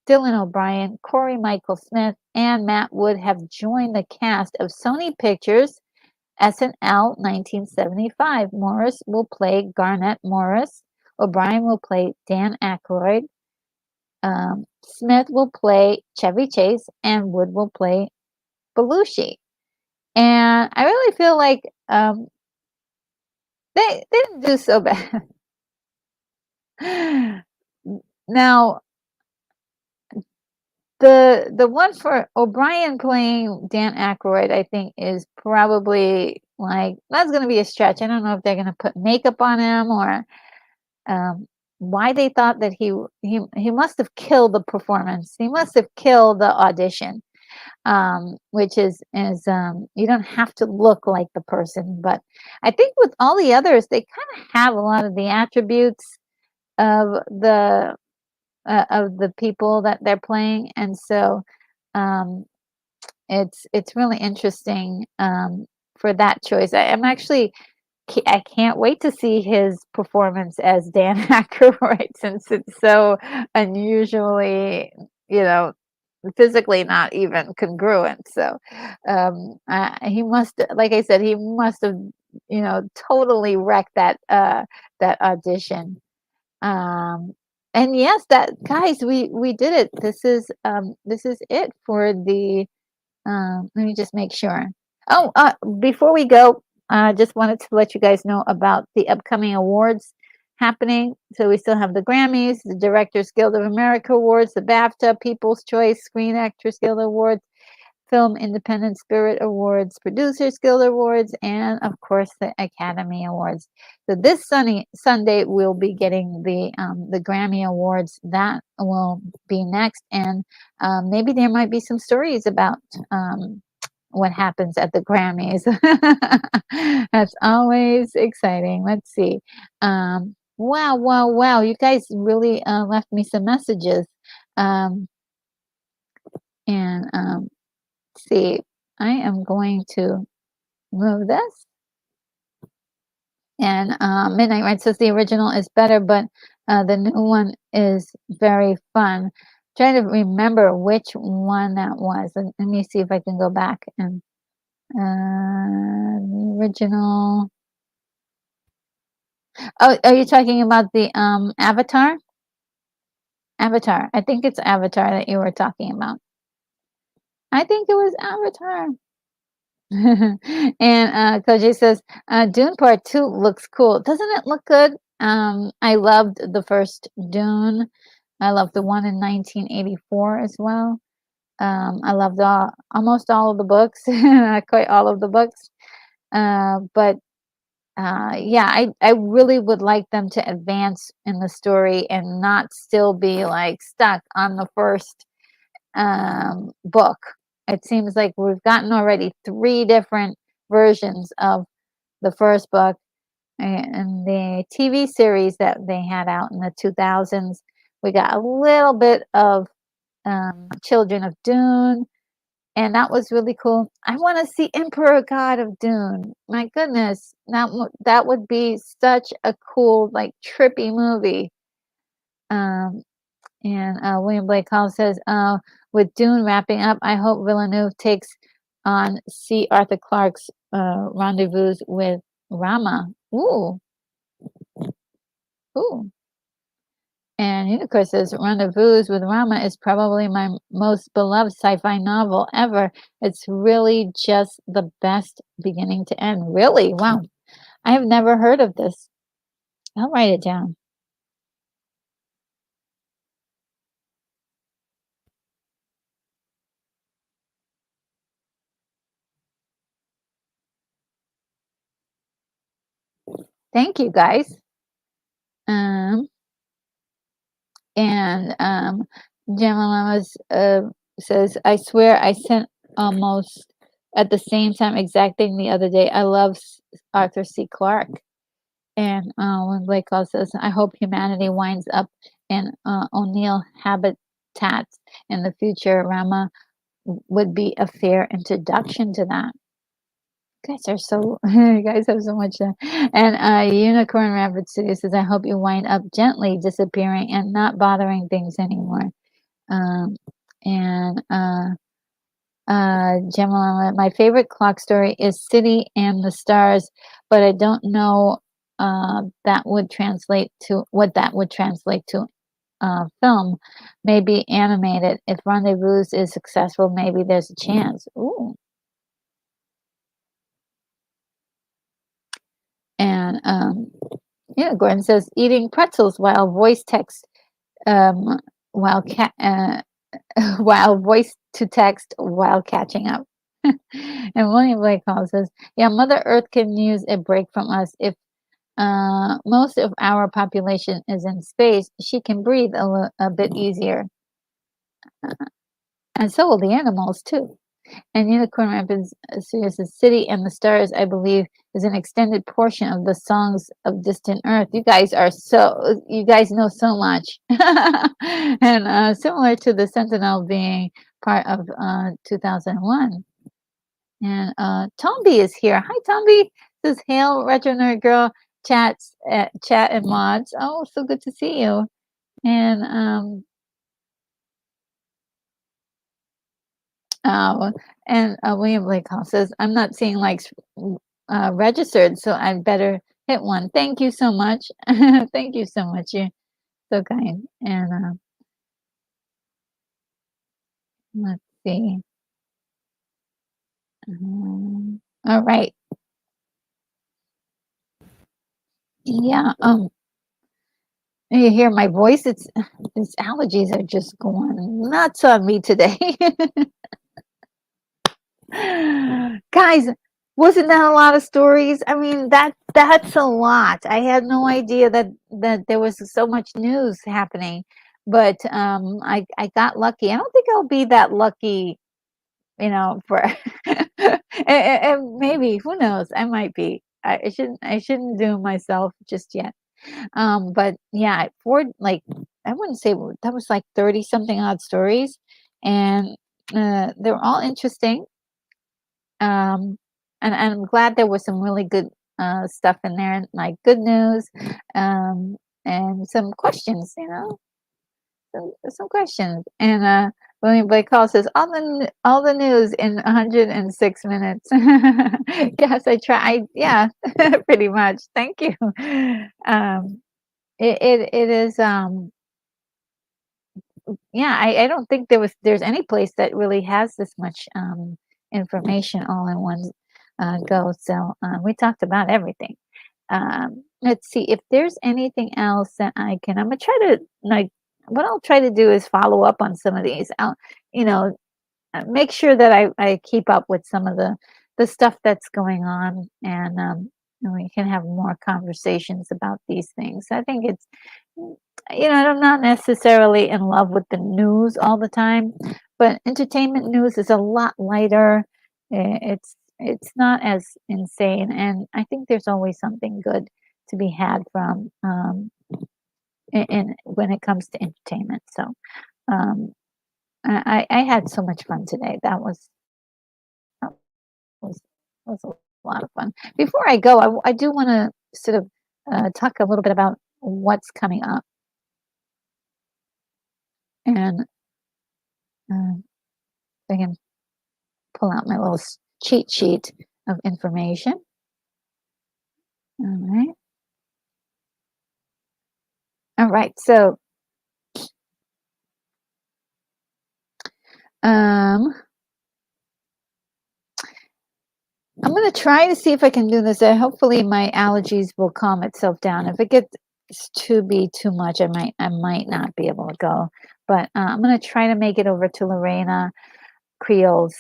Dylan O'Brien, Corey Michael Smith, and Matt Wood have joined the cast of Sony Pictures' SNL 1975. Morris will play Garnett Morris. O'Brien will play Dan Aykroyd. Smith will play Chevy Chase, and Wood will play Belushi. And I really feel like they didn't do so bad. Now, the one for O'Brien playing Dan Aykroyd, I think, is probably like, that's going to be a stretch. I don't know if they're going to put makeup on him, or why they thought that he must have killed the performance. He must have killed the audition, which is you don't have to look like the person. But I think with all the others, they kind of have a lot of the attributes of the people that they're playing, and so it's really interesting for that choice. I can't wait to see his performance as Dan Aykroyd, since it's so unusually, physically not even congruent. So he must, like I said, he must have, totally wrecked that audition. And yes, that, guys, we did it. This is it for the. Let me just make sure. Oh, before we go, just wanted to let you guys know about the upcoming awards happening. So we still have the Grammys, the Directors Guild of America Awards, the BAFTA, People's Choice Screen Actors Guild Awards, Film Independent Spirit Awards, Producers Guild Awards, and of course the Academy Awards. So this Sunday we'll be getting the Grammy Awards. That will be next, and maybe there might be some stories about what happens at the Grammys. That's always exciting. Let's see. Wow, wow, wow. You guys really left me some messages. Um, and see, I am going to move this. And Midnight Ride says the original is better, but the new one is very fun. Trying to remember which one that was. Let me see if I can go back and the original. Oh, are you talking about the Avatar? Avatar. I think it's Avatar that you were talking about. I think it was Avatar. And Koji says, Dune Part 2 looks cool. Doesn't it look good? I loved the first Dune. I loved the one in 1984 as well. I loved almost all of the books, not quite all of the books. But yeah, I really would like them to advance in the story and not still be like stuck on the first book. It seems like we've gotten already 3 different versions of the first book, and the TV series that they had out in the 2000s. We got a little bit of Children of Dune, and that was really cool. I want to see Emperor God of Dune. My goodness, that would be such a cool, like, trippy movie. And William Blake Hall says, with Dune wrapping up, I hope Villeneuve takes on C. Arthur Clarke's rendezvous with Rama. Ooh. Ooh. And Unicorn says, Rendezvous with Rama is probably my most beloved sci-fi novel ever. It's really just the best beginning to end. Really? Wow. I have never heard of this. I'll write it down. Thank you, guys. And Gemma says, I swear I sent almost at the same time exact thing the other day. I love Arthur C. Clarke. And when Blake Hall says, I hope humanity winds up in O'Neill habitats in the future. Rama would be a fair introduction to that. You guys are so, you guys have so much. And Unicorn Rabbit City says, I hope you wind up gently disappearing and not bothering things anymore. And Gemma, my favorite clock story is City and the Stars, but I don't know that would translate to what that would translate to film. Maybe animated. If Rendezvous is successful, maybe there's a chance. Ooh. And yeah, Gordon says eating pretzels while voice text while while voice to text while catching up. And William Blake Hall says, yeah, Mother Earth can use a break from us. If most of our population is in space, she can breathe a bit easier. And so will the animals too. And Unicorn Rapids Sirius City and the Stars, I believe, is an extended portion of the Songs of Distant Earth. You guys know so much. And similar to the Sentinel being part of 2001. And Tomby is here. Hi, Tomby. Says, hail, Retro Nerd Girl, chat and mods. Oh, so good to see you. And William Blake Hall says, I'm not seeing likes registered, so I'd better hit one. Thank you so much. Thank you so much. You're so kind. And let's see. All right. Yeah. You hear my voice? These allergies are just going nuts on me today. Guys, wasn't that a lot of stories? I mean, that's a lot. I had no idea that there was so much news happening, but I got lucky. I don't think I'll be that lucky, for And maybe, who knows? I might be. I shouldn't doom myself just yet. But yeah, for like, I wouldn't say that was like 30 something odd stories, and they were all interesting. And I'm glad there was some really good stuff in there, like good news, um, and some questions, some questions. And William Blake Hall says all the news in 106 minutes. Yes, I try. Yeah, pretty much. Thank you. Um, it is. Yeah, I don't think there's any place that really has this much information all in one go. So we talked about everything. Let's see if there's anything else that I'm gonna try to like. What I'll try to do is follow up on some of these. I'll, you know, make sure that I keep up with some of the stuff that's going on, and we can have more conversations about these things. I think it's, I'm not necessarily in love with the news all the time, but entertainment news is a lot lighter. It's not as insane, and I think there's always something good to be had from in when it comes to entertainment. So um, I had so much fun today. That was was a lot of fun. Before I go, I do want to sort of talk a little bit about what's coming up, and I can pull out my little cheat sheet of information. All right. All right. So, I'm going to try to see if I can do this. Hopefully, my allergies will calm itself down. If it gets to be too much, I might not be able to go. But I'm going to try to make it over to Lorena Creole's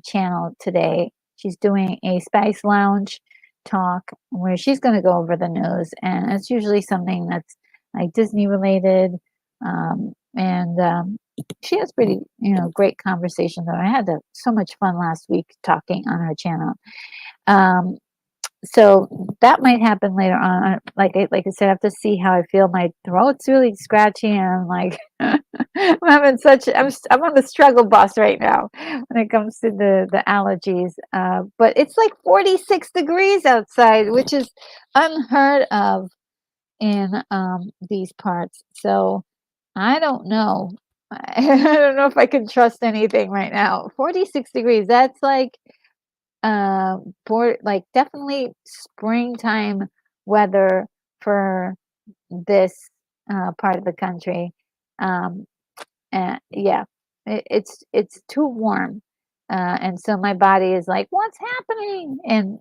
channel today. She's doing a Spice Lounge talk where she's going to go over the news, and it's usually something that's like Disney related, and she has pretty great conversations. I had so much fun last week talking on her channel. So that might happen later on. Like I said, I have to see how I feel. My throat's really scratchy, and I'm like, I'm on the struggle bus right now when it comes to the allergies. But it's like 46 degrees outside, which is unheard of in these parts. So I don't know. I don't know if I can trust anything right now. 46 degrees. That's like for like definitely springtime weather for this part of the country. Um, and yeah, it's too warm, and so my body is like, "What's happening?" And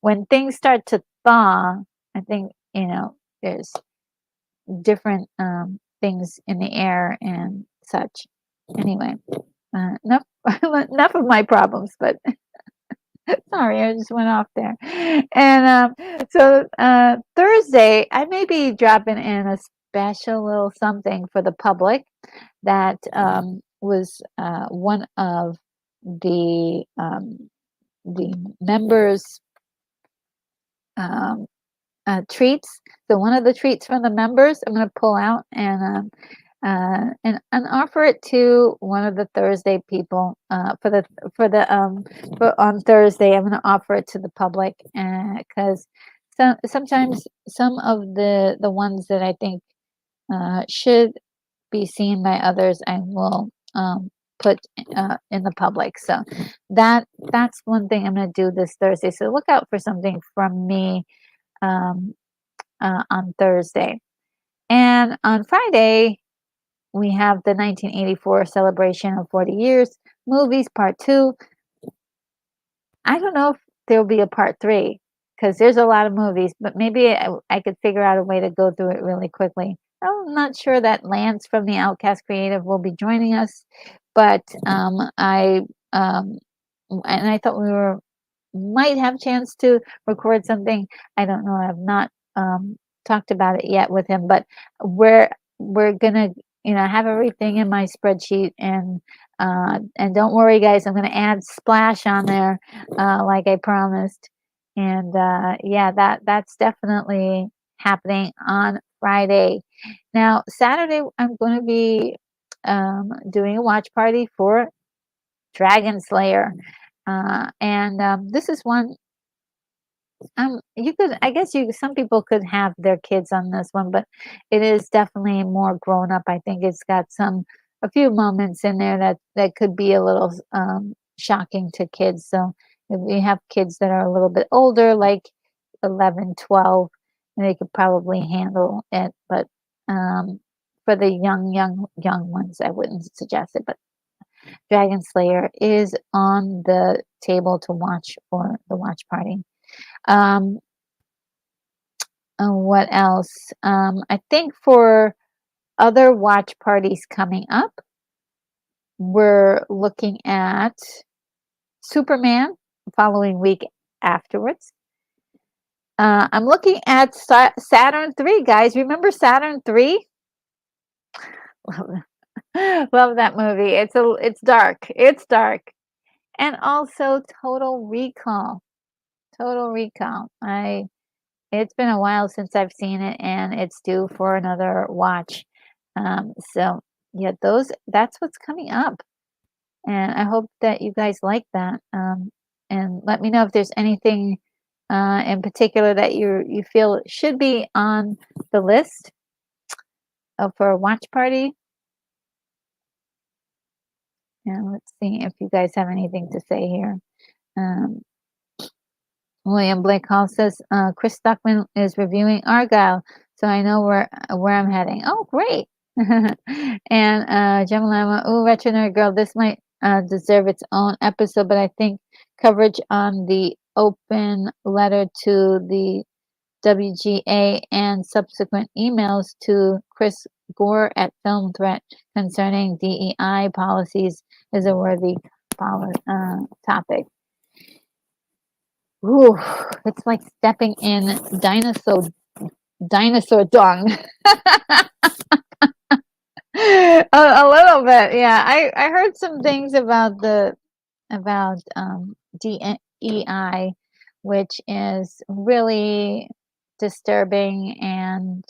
when things start to thaw, I think there's different things in the air and such. Anyway, enough enough of my problems, but. Sorry, I just went off there. And so Thursday, I may be dropping in a special little something for the public that was one of the members' um, treats. So one of the treats from the members, I'm going to pull out and offer it to one of the Thursday people for on Thursday. I'm going to offer it to the public because sometimes some of the ones that I think should be seen by others, I will put in the public. So that's one thing I'm going to do this Thursday. So look out for something from me on Thursday. And on Friday, we have the 1984 celebration of 40 years movies, part 2. I don't know if there'll be a part 3 because there's a lot of movies, but maybe I could figure out a way to go through it really quickly. I'm not sure that Lance from the Outcast Creative will be joining us, but I thought we might have a chance to record something. I don't know. I've not talked about it yet with him, but we're gonna you know, I have everything in my spreadsheet, and don't worry, guys, I'm going to add Splash on there, like I promised. And yeah, that's definitely happening on Friday. Now, Saturday, I'm going to be doing a watch party for Dragon Slayer. And this is one, you could, I guess some people could have their kids on this one, but it is definitely more grown up. I think it's got a few moments in there that could be a little shocking to kids. So if you have kids that are a little bit older, like 11, 12, they could probably handle it. But for the young ones, I wouldn't suggest it. But Dragon Slayer is on the table to watch for the watch party. What else? I think for other watch parties coming up, we're looking at Superman the following week afterwards. I'm looking at Saturn 3, guys. Remember Saturn 3? Love that movie. It's dark. It's dark. And also Total Recall. Total Recall. It's been a while since I've seen it, and it's due for another watch. So yeah, that's what's coming up. And I hope that you guys like that. And let me know if there's anything in particular that you feel should be on the list for a watch party. And let's see if you guys have anything to say here. William Blake Hall says Chris Stuckman is reviewing Argyle, so I know where I'm heading. Oh, great! And Gemalama, oh, Veterinary Girl, this might deserve its own episode, but I think coverage on the open letter to the WGA and subsequent emails to Chris Gore at Film Threat concerning DEI policies is a worthy topic. Ooh, it's like stepping in dinosaur dung. a little bit, yeah. I heard some things about DEI, which is really disturbing, and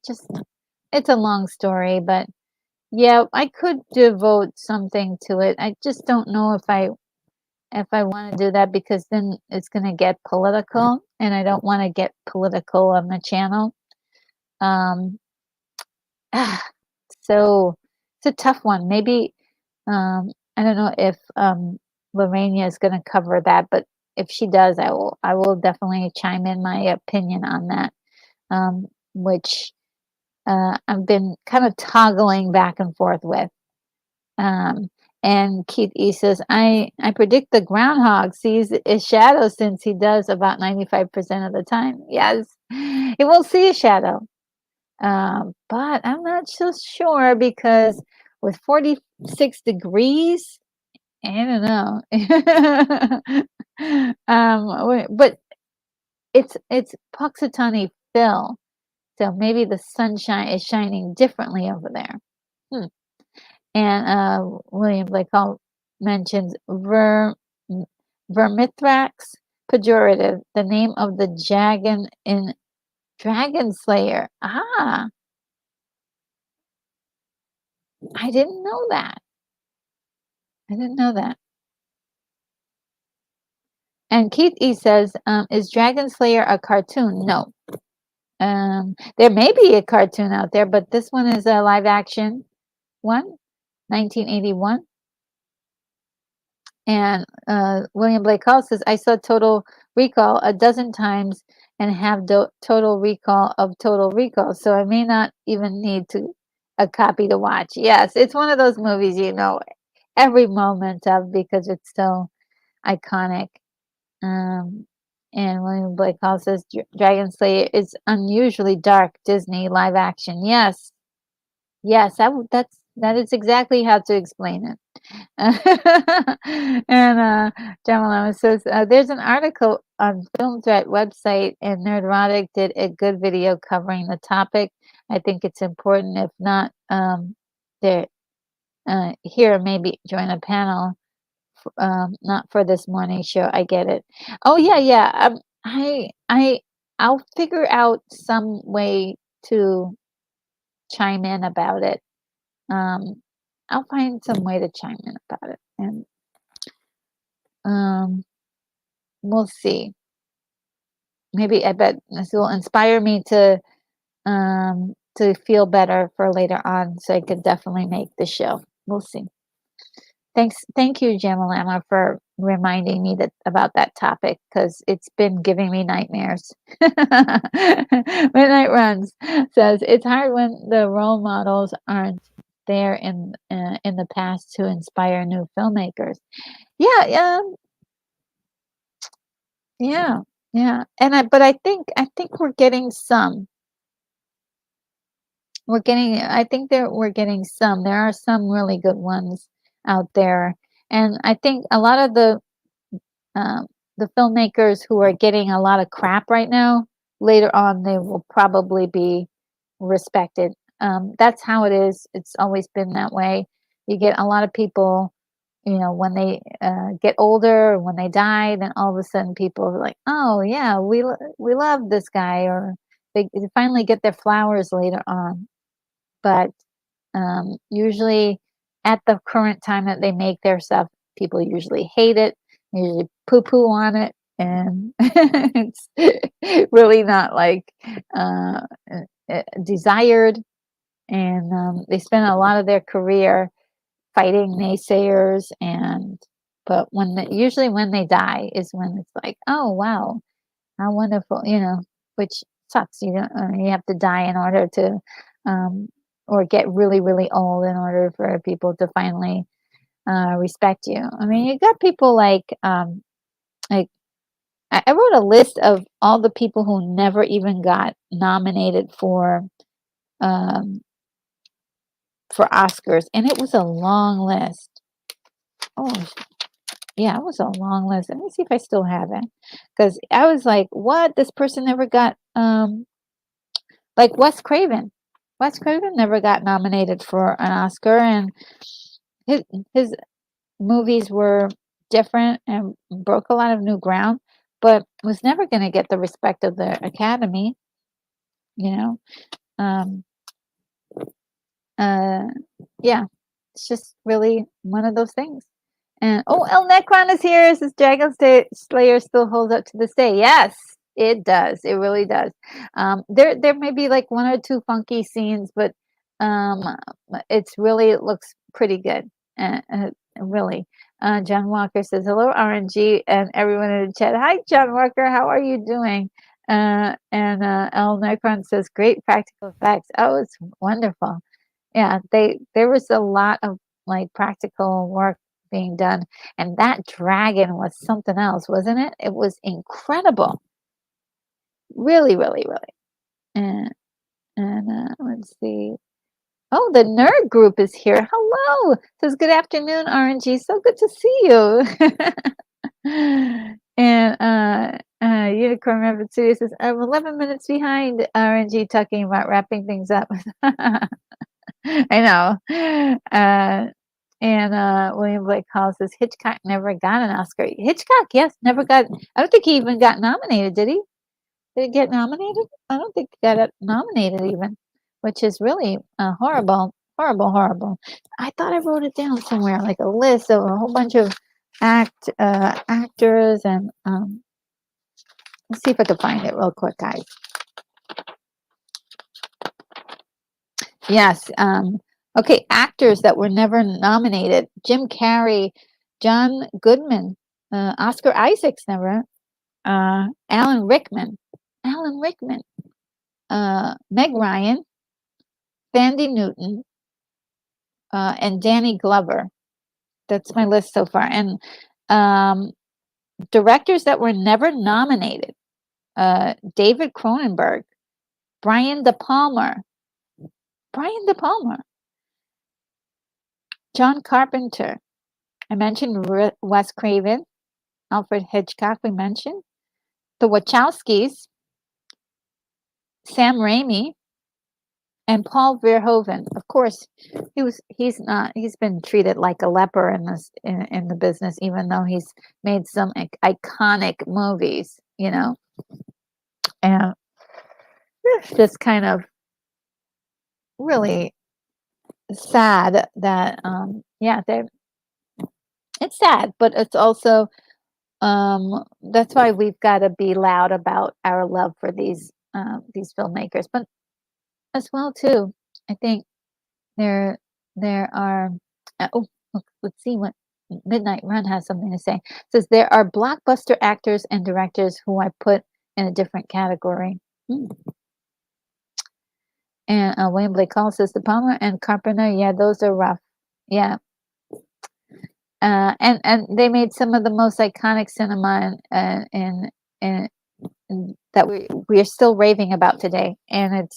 just it's a long story, but yeah, I could devote something to it. I just don't know if I want to do that, because then it's going to get political, and I don't want to get political on the channel. So it's a tough one. Maybe I don't know if Lorena is going to cover that, but if she does, I will definitely chime in my opinion on that, which I've been kind of toggling back and forth with. And Keith E says, I predict the groundhog sees a shadow, since he does about 95% of the time. Yes, he will see a shadow. But I'm not so sure, because with 46 degrees, I don't know. But it's Puxatawny Phil, so maybe the sunshine is shining differently over there. And William Blake Hall mentions Vermithrax pejorative, the name of the dragon in Dragon Slayer. Ah, I didn't know that. I didn't know that. And Keith E says, is Dragon Slayer a cartoon? No. There may be a cartoon out there, but this one is a live action one, 1981. And William Blake Hall says, I saw Total Recall a dozen times and have Total Recall of Total Recall, so I may not even need a copy to watch. Yes, it's one of those movies you know every moment of, because it's so iconic. And William Blake Hall says, Dragon Slayer is unusually dark Disney live action. Yes, that's That is exactly how to explain it. And Jamalama says there's an article on Film Threat website, and Nerderotic did a good video covering the topic. I think it's important. If not, there here maybe join a panel. Not for this morning show. I get it. Oh yeah, yeah. I'll figure out some way to chime in about it. I'll find some way to chime in about it, and we'll see. Maybe I bet this will inspire me to feel better for later on, so I could definitely make the show. We'll see. Thank you, Jamalama, for reminding me about that topic, because it's been giving me nightmares. Midnight Runs says it's hard when the role models aren't there in the past to inspire new filmmakers. Yeah, yeah, yeah. But I think we're getting some. I think we're getting some. There are some really good ones out there, and I think a lot of the filmmakers who are getting a lot of crap right now, later on they will probably be respected. That's how it is. It's always been that way. You get a lot of people, when they get older, or when they die, then all of a sudden people are like, oh yeah, we love this guy, or they finally get their flowers later on. But usually at the current time that they make their stuff, people usually hate it, usually poo-poo on it, and it's really not like desired. And they spend a lot of their career fighting naysayers, but usually when they die is when it's like, oh wow, how wonderful, which sucks. You have to die in order to, or get really, really old in order for people to finally respect you. I mean, you got people like I wrote a list of all the people who never even got nominated um, for Oscars, and it was a long list. Oh, yeah, it was a long list. Let me see if I still have it, because I was like, what? This person never got like Wes Craven. Wes Craven never got nominated for an Oscar, and his movies were different and broke a lot of new ground, but was never going to get the respect of the Academy. You know, um, yeah, it's just really one of those things. And El Necron is here. Says Dragon Slayer still holds up to this day. Yes, it does. It really does. There may be like one or two funky scenes, but um, it looks pretty good. Really. John Walker says hello, RNG, and everyone in the chat. Hi, John Walker. How are you doing? And El Necron says great practical effects. Oh, it's wonderful. Yeah, there was a lot of like practical work being done, and that dragon was something else, wasn't it? It was incredible. Really, really, really. And let's see. Oh, the nerd group is here. Hello. Says good afternoon, RNG. So good to see you. And Unicorn Rabbit Studio says I'm 11 minutes behind RNG talking about wrapping things up. I know. William Blake Hall says Hitchcock never got an Oscar. Hitchcock, yes, never got. I don't think he even got nominated, did he? Did he get nominated? I don't think he got nominated even, which is really horrible, horrible, horrible. I thought I wrote it down somewhere, like a list of a whole bunch of actors, and let's see if I can find it real quick, guys. Yes. Okay, actors that were never nominated: Jim Carrey, John Goodman, Oscar Isaacs never, Alan Rickman, Meg Ryan, Thandie Newton, and Danny Glover. That's my list so far. And directors that were never nominated: David Cronenberg, Brian De Palma. John Carpenter. I mentioned Wes Craven, Alfred Hitchcock we mentioned, the Wachowskis, Sam Raimi, and Paul Verhoeven. Of course, he's been treated like a leper in this in the business, even though he's made some iconic movies, you know. And it's just kind of really sad that yeah, it's sad, but it's also that's why we've got to be loud about our love for these filmmakers, but as well too, I think there are oh, let's see what Midnight Run has something to say. It says there are blockbuster actors and directors who I put in a different category. And William Blake Hall says De Palma and Carpenter, yeah, those are rough. Yeah. And they made some of the most iconic cinema in that we are still raving about today, and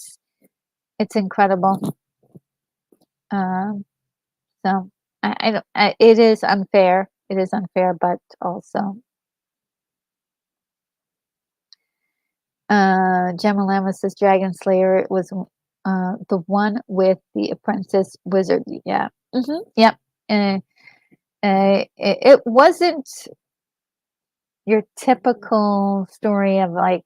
it's incredible. So I don't. It is unfair. It is unfair, but also. Gemma Lama says Dragon Slayer was the one with the apprentice wizard. Yeah. Yep. It wasn't your typical story of like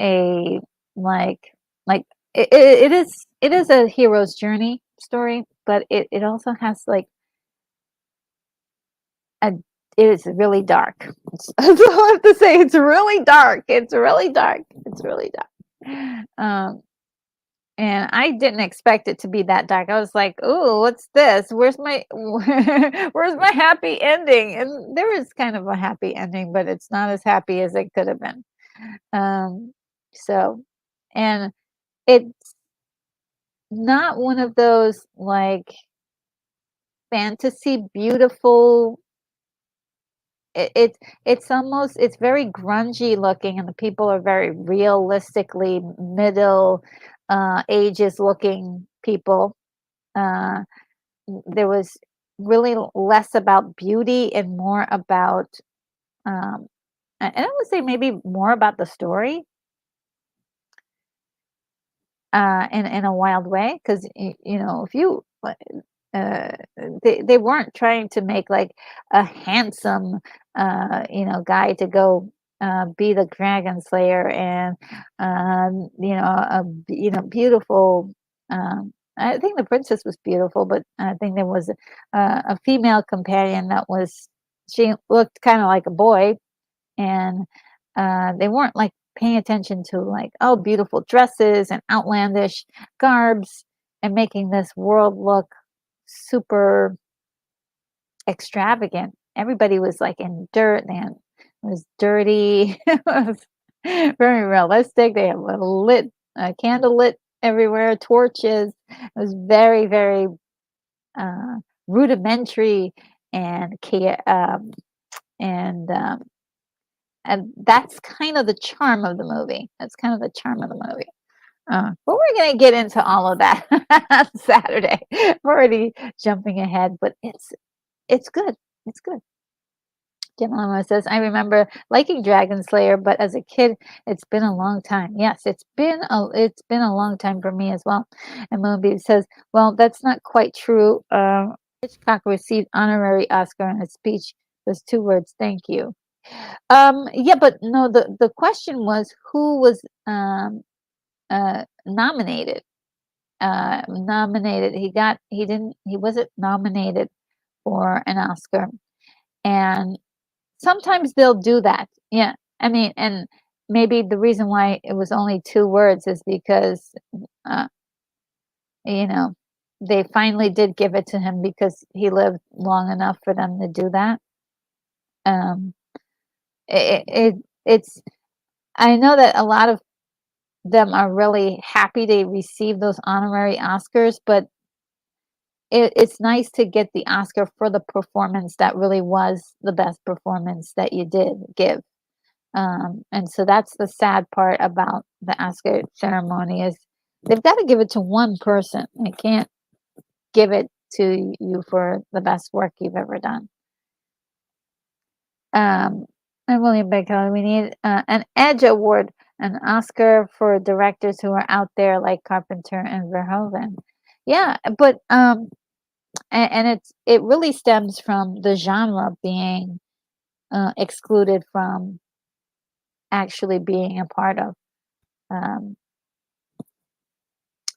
a like it is a hero's journey story, but it also has like it is really dark. That's all I have to say. It's really dark. It's really dark. It's really dark. And I didn't expect it to be that dark. I was like, "Oh, what's this? Where's my where's my happy ending?" And there is kind of a happy ending, but it's not as happy as it could have been. So, and it's not one of those like fantasy beautiful. It's almost it's very grungy looking, and the people are very realistically middle ages looking people. There was really less about beauty and more about and I would say maybe more about the story in a wild way, because you know, if you uh, they weren't trying to make like a handsome you know, guy to go be the dragon slayer, and you know, you know, beautiful I think the princess was beautiful, but I think there was a female companion that was, she looked kind of like a boy, and they weren't like paying attention to like, oh, beautiful dresses and outlandish garbs and making this world look super extravagant. Everybody was like in dirt, and it was dirty. It was very realistic. They have a lit candle lit everywhere, torches. It was very, very rudimentary and and um, and that's kind of the charm of the movie. That's kind of the charm of the movie. But we're gonna get into all of that on Saturday. We're already jumping ahead, but it's good. It's good. Jim Lama says, I remember liking Dragon Slayer, but as a kid, it's been a long time. Yes, it's been a long time for me as well. And Moonbeam says, well, that's not quite true. Hitchcock received honorary Oscar, and his speech was 2 words, thank you. Yeah, but no, the question was who was nominated. Nominated. He wasn't nominated for an Oscar. And sometimes they'll do that. Yeah. I mean, and maybe the reason why it was only 2 words is because you know, they finally did give it to him because he lived long enough for them to do that. It's I know that a lot of them are really happy they receive those honorary Oscars, but it's nice to get the Oscar for the performance that really was the best performance that you did give. And so that's the sad part about the Oscar ceremony is they've got to give it to one person. They can't give it to you for the best work you've ever done. And William Baker, we need an Edge Award, an Oscar for directors who are out there like Carpenter and Verhoeven. Yeah, but and it really stems from the genre being excluded from actually being a part of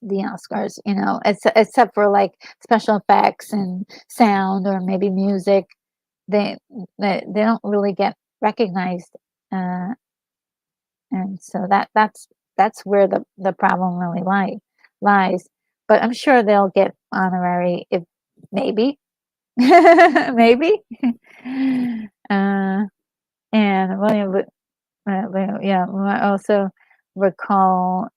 the Oscars, you know, except for like special effects and sound or maybe music. They don't really get recognized, and so that's where the problem really lies. But I'm sure they'll get honorary if maybe maybe. And William, yeah, I also recall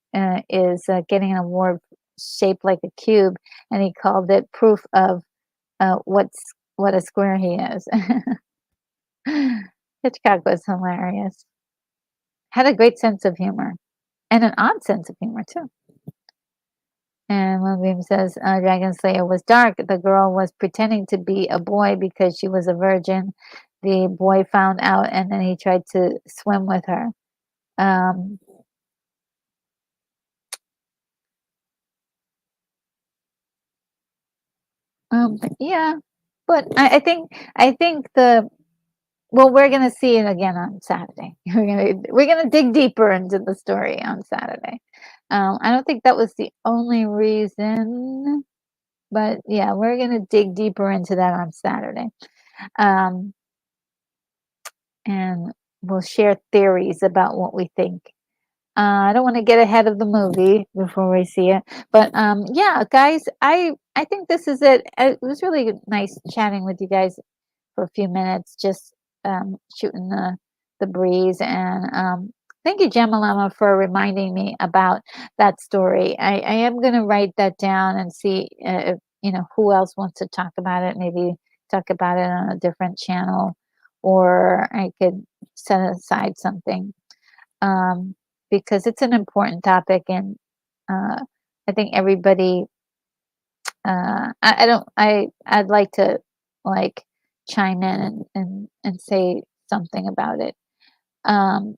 is getting an award shaped like a cube, and he called it proof of what a square he is. Hitchcock was hilarious. Had a great sense of humor, and an odd sense of humor too. And William says, Dragon Slayer was dark. The girl was pretending to be a boy because she was a virgin. The boy found out, and then he tried to swim with her. Yeah, but I think we're gonna see it again on Saturday. We're gonna dig deeper into the story on Saturday. I don't think that was the only reason, but yeah, we're gonna dig deeper into that on Saturday. And we'll share theories about what we think. I don't want to get ahead of the movie before we see it, but yeah, guys, I think this is it. It was really nice chatting with you guys for a few minutes, just shooting the breeze. And thank you, Gemalama, for reminding me about that story. I am going to write that down and see if who else wants to talk about it. Maybe talk about it on a different channel, or I could set aside something. Because it's an important topic, and I think everybody. I'd like to chime in and say something about it. And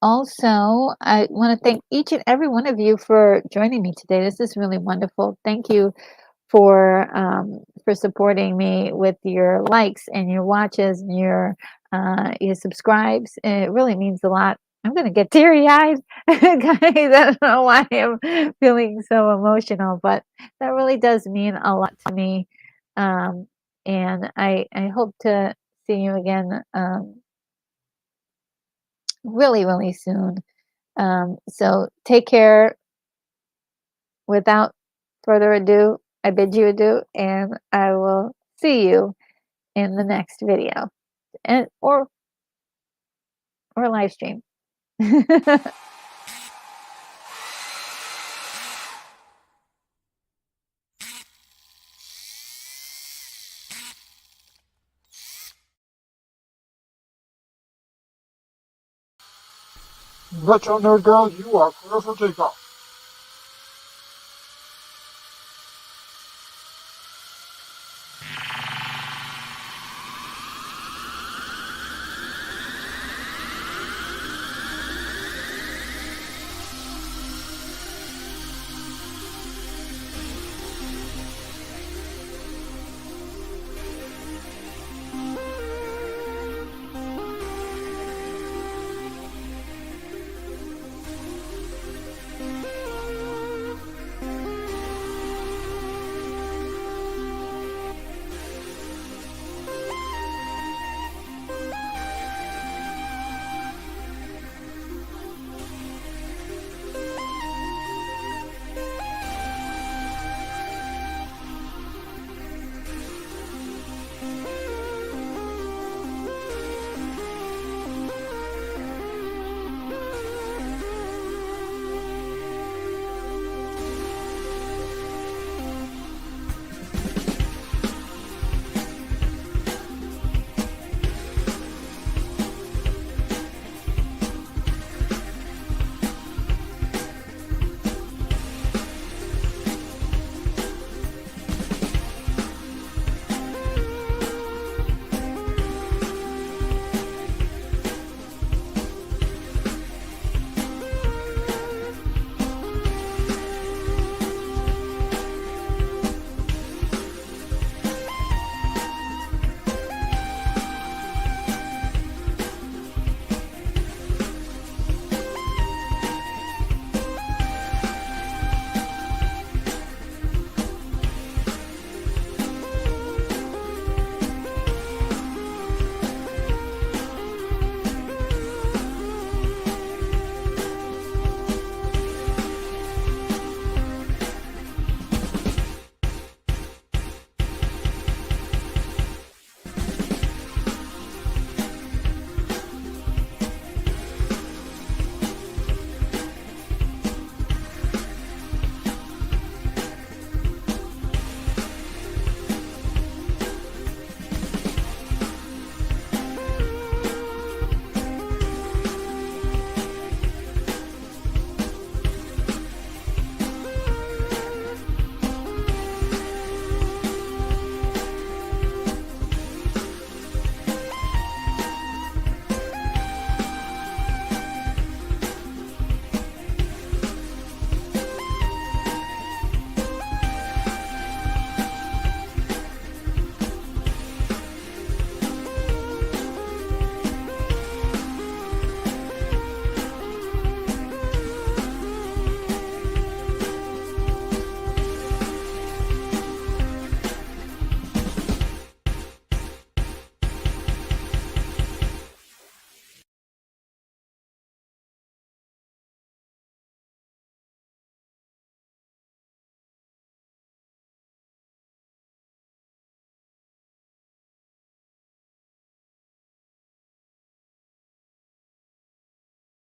also, I want to thank each and every one of you for joining me today. This is really wonderful. Thank you for supporting me with your likes and your watches and your subscribes. It really means a lot. I'm gonna get teary-eyed, guys. I don't know why I'm feeling so emotional, but that really does mean a lot to me. And I hope to see you again really, really soon. So take care. Without further ado, I bid you adieu, and I will see you in the next video or live stream. Retro Nerd Girl, you are clear for takeoff.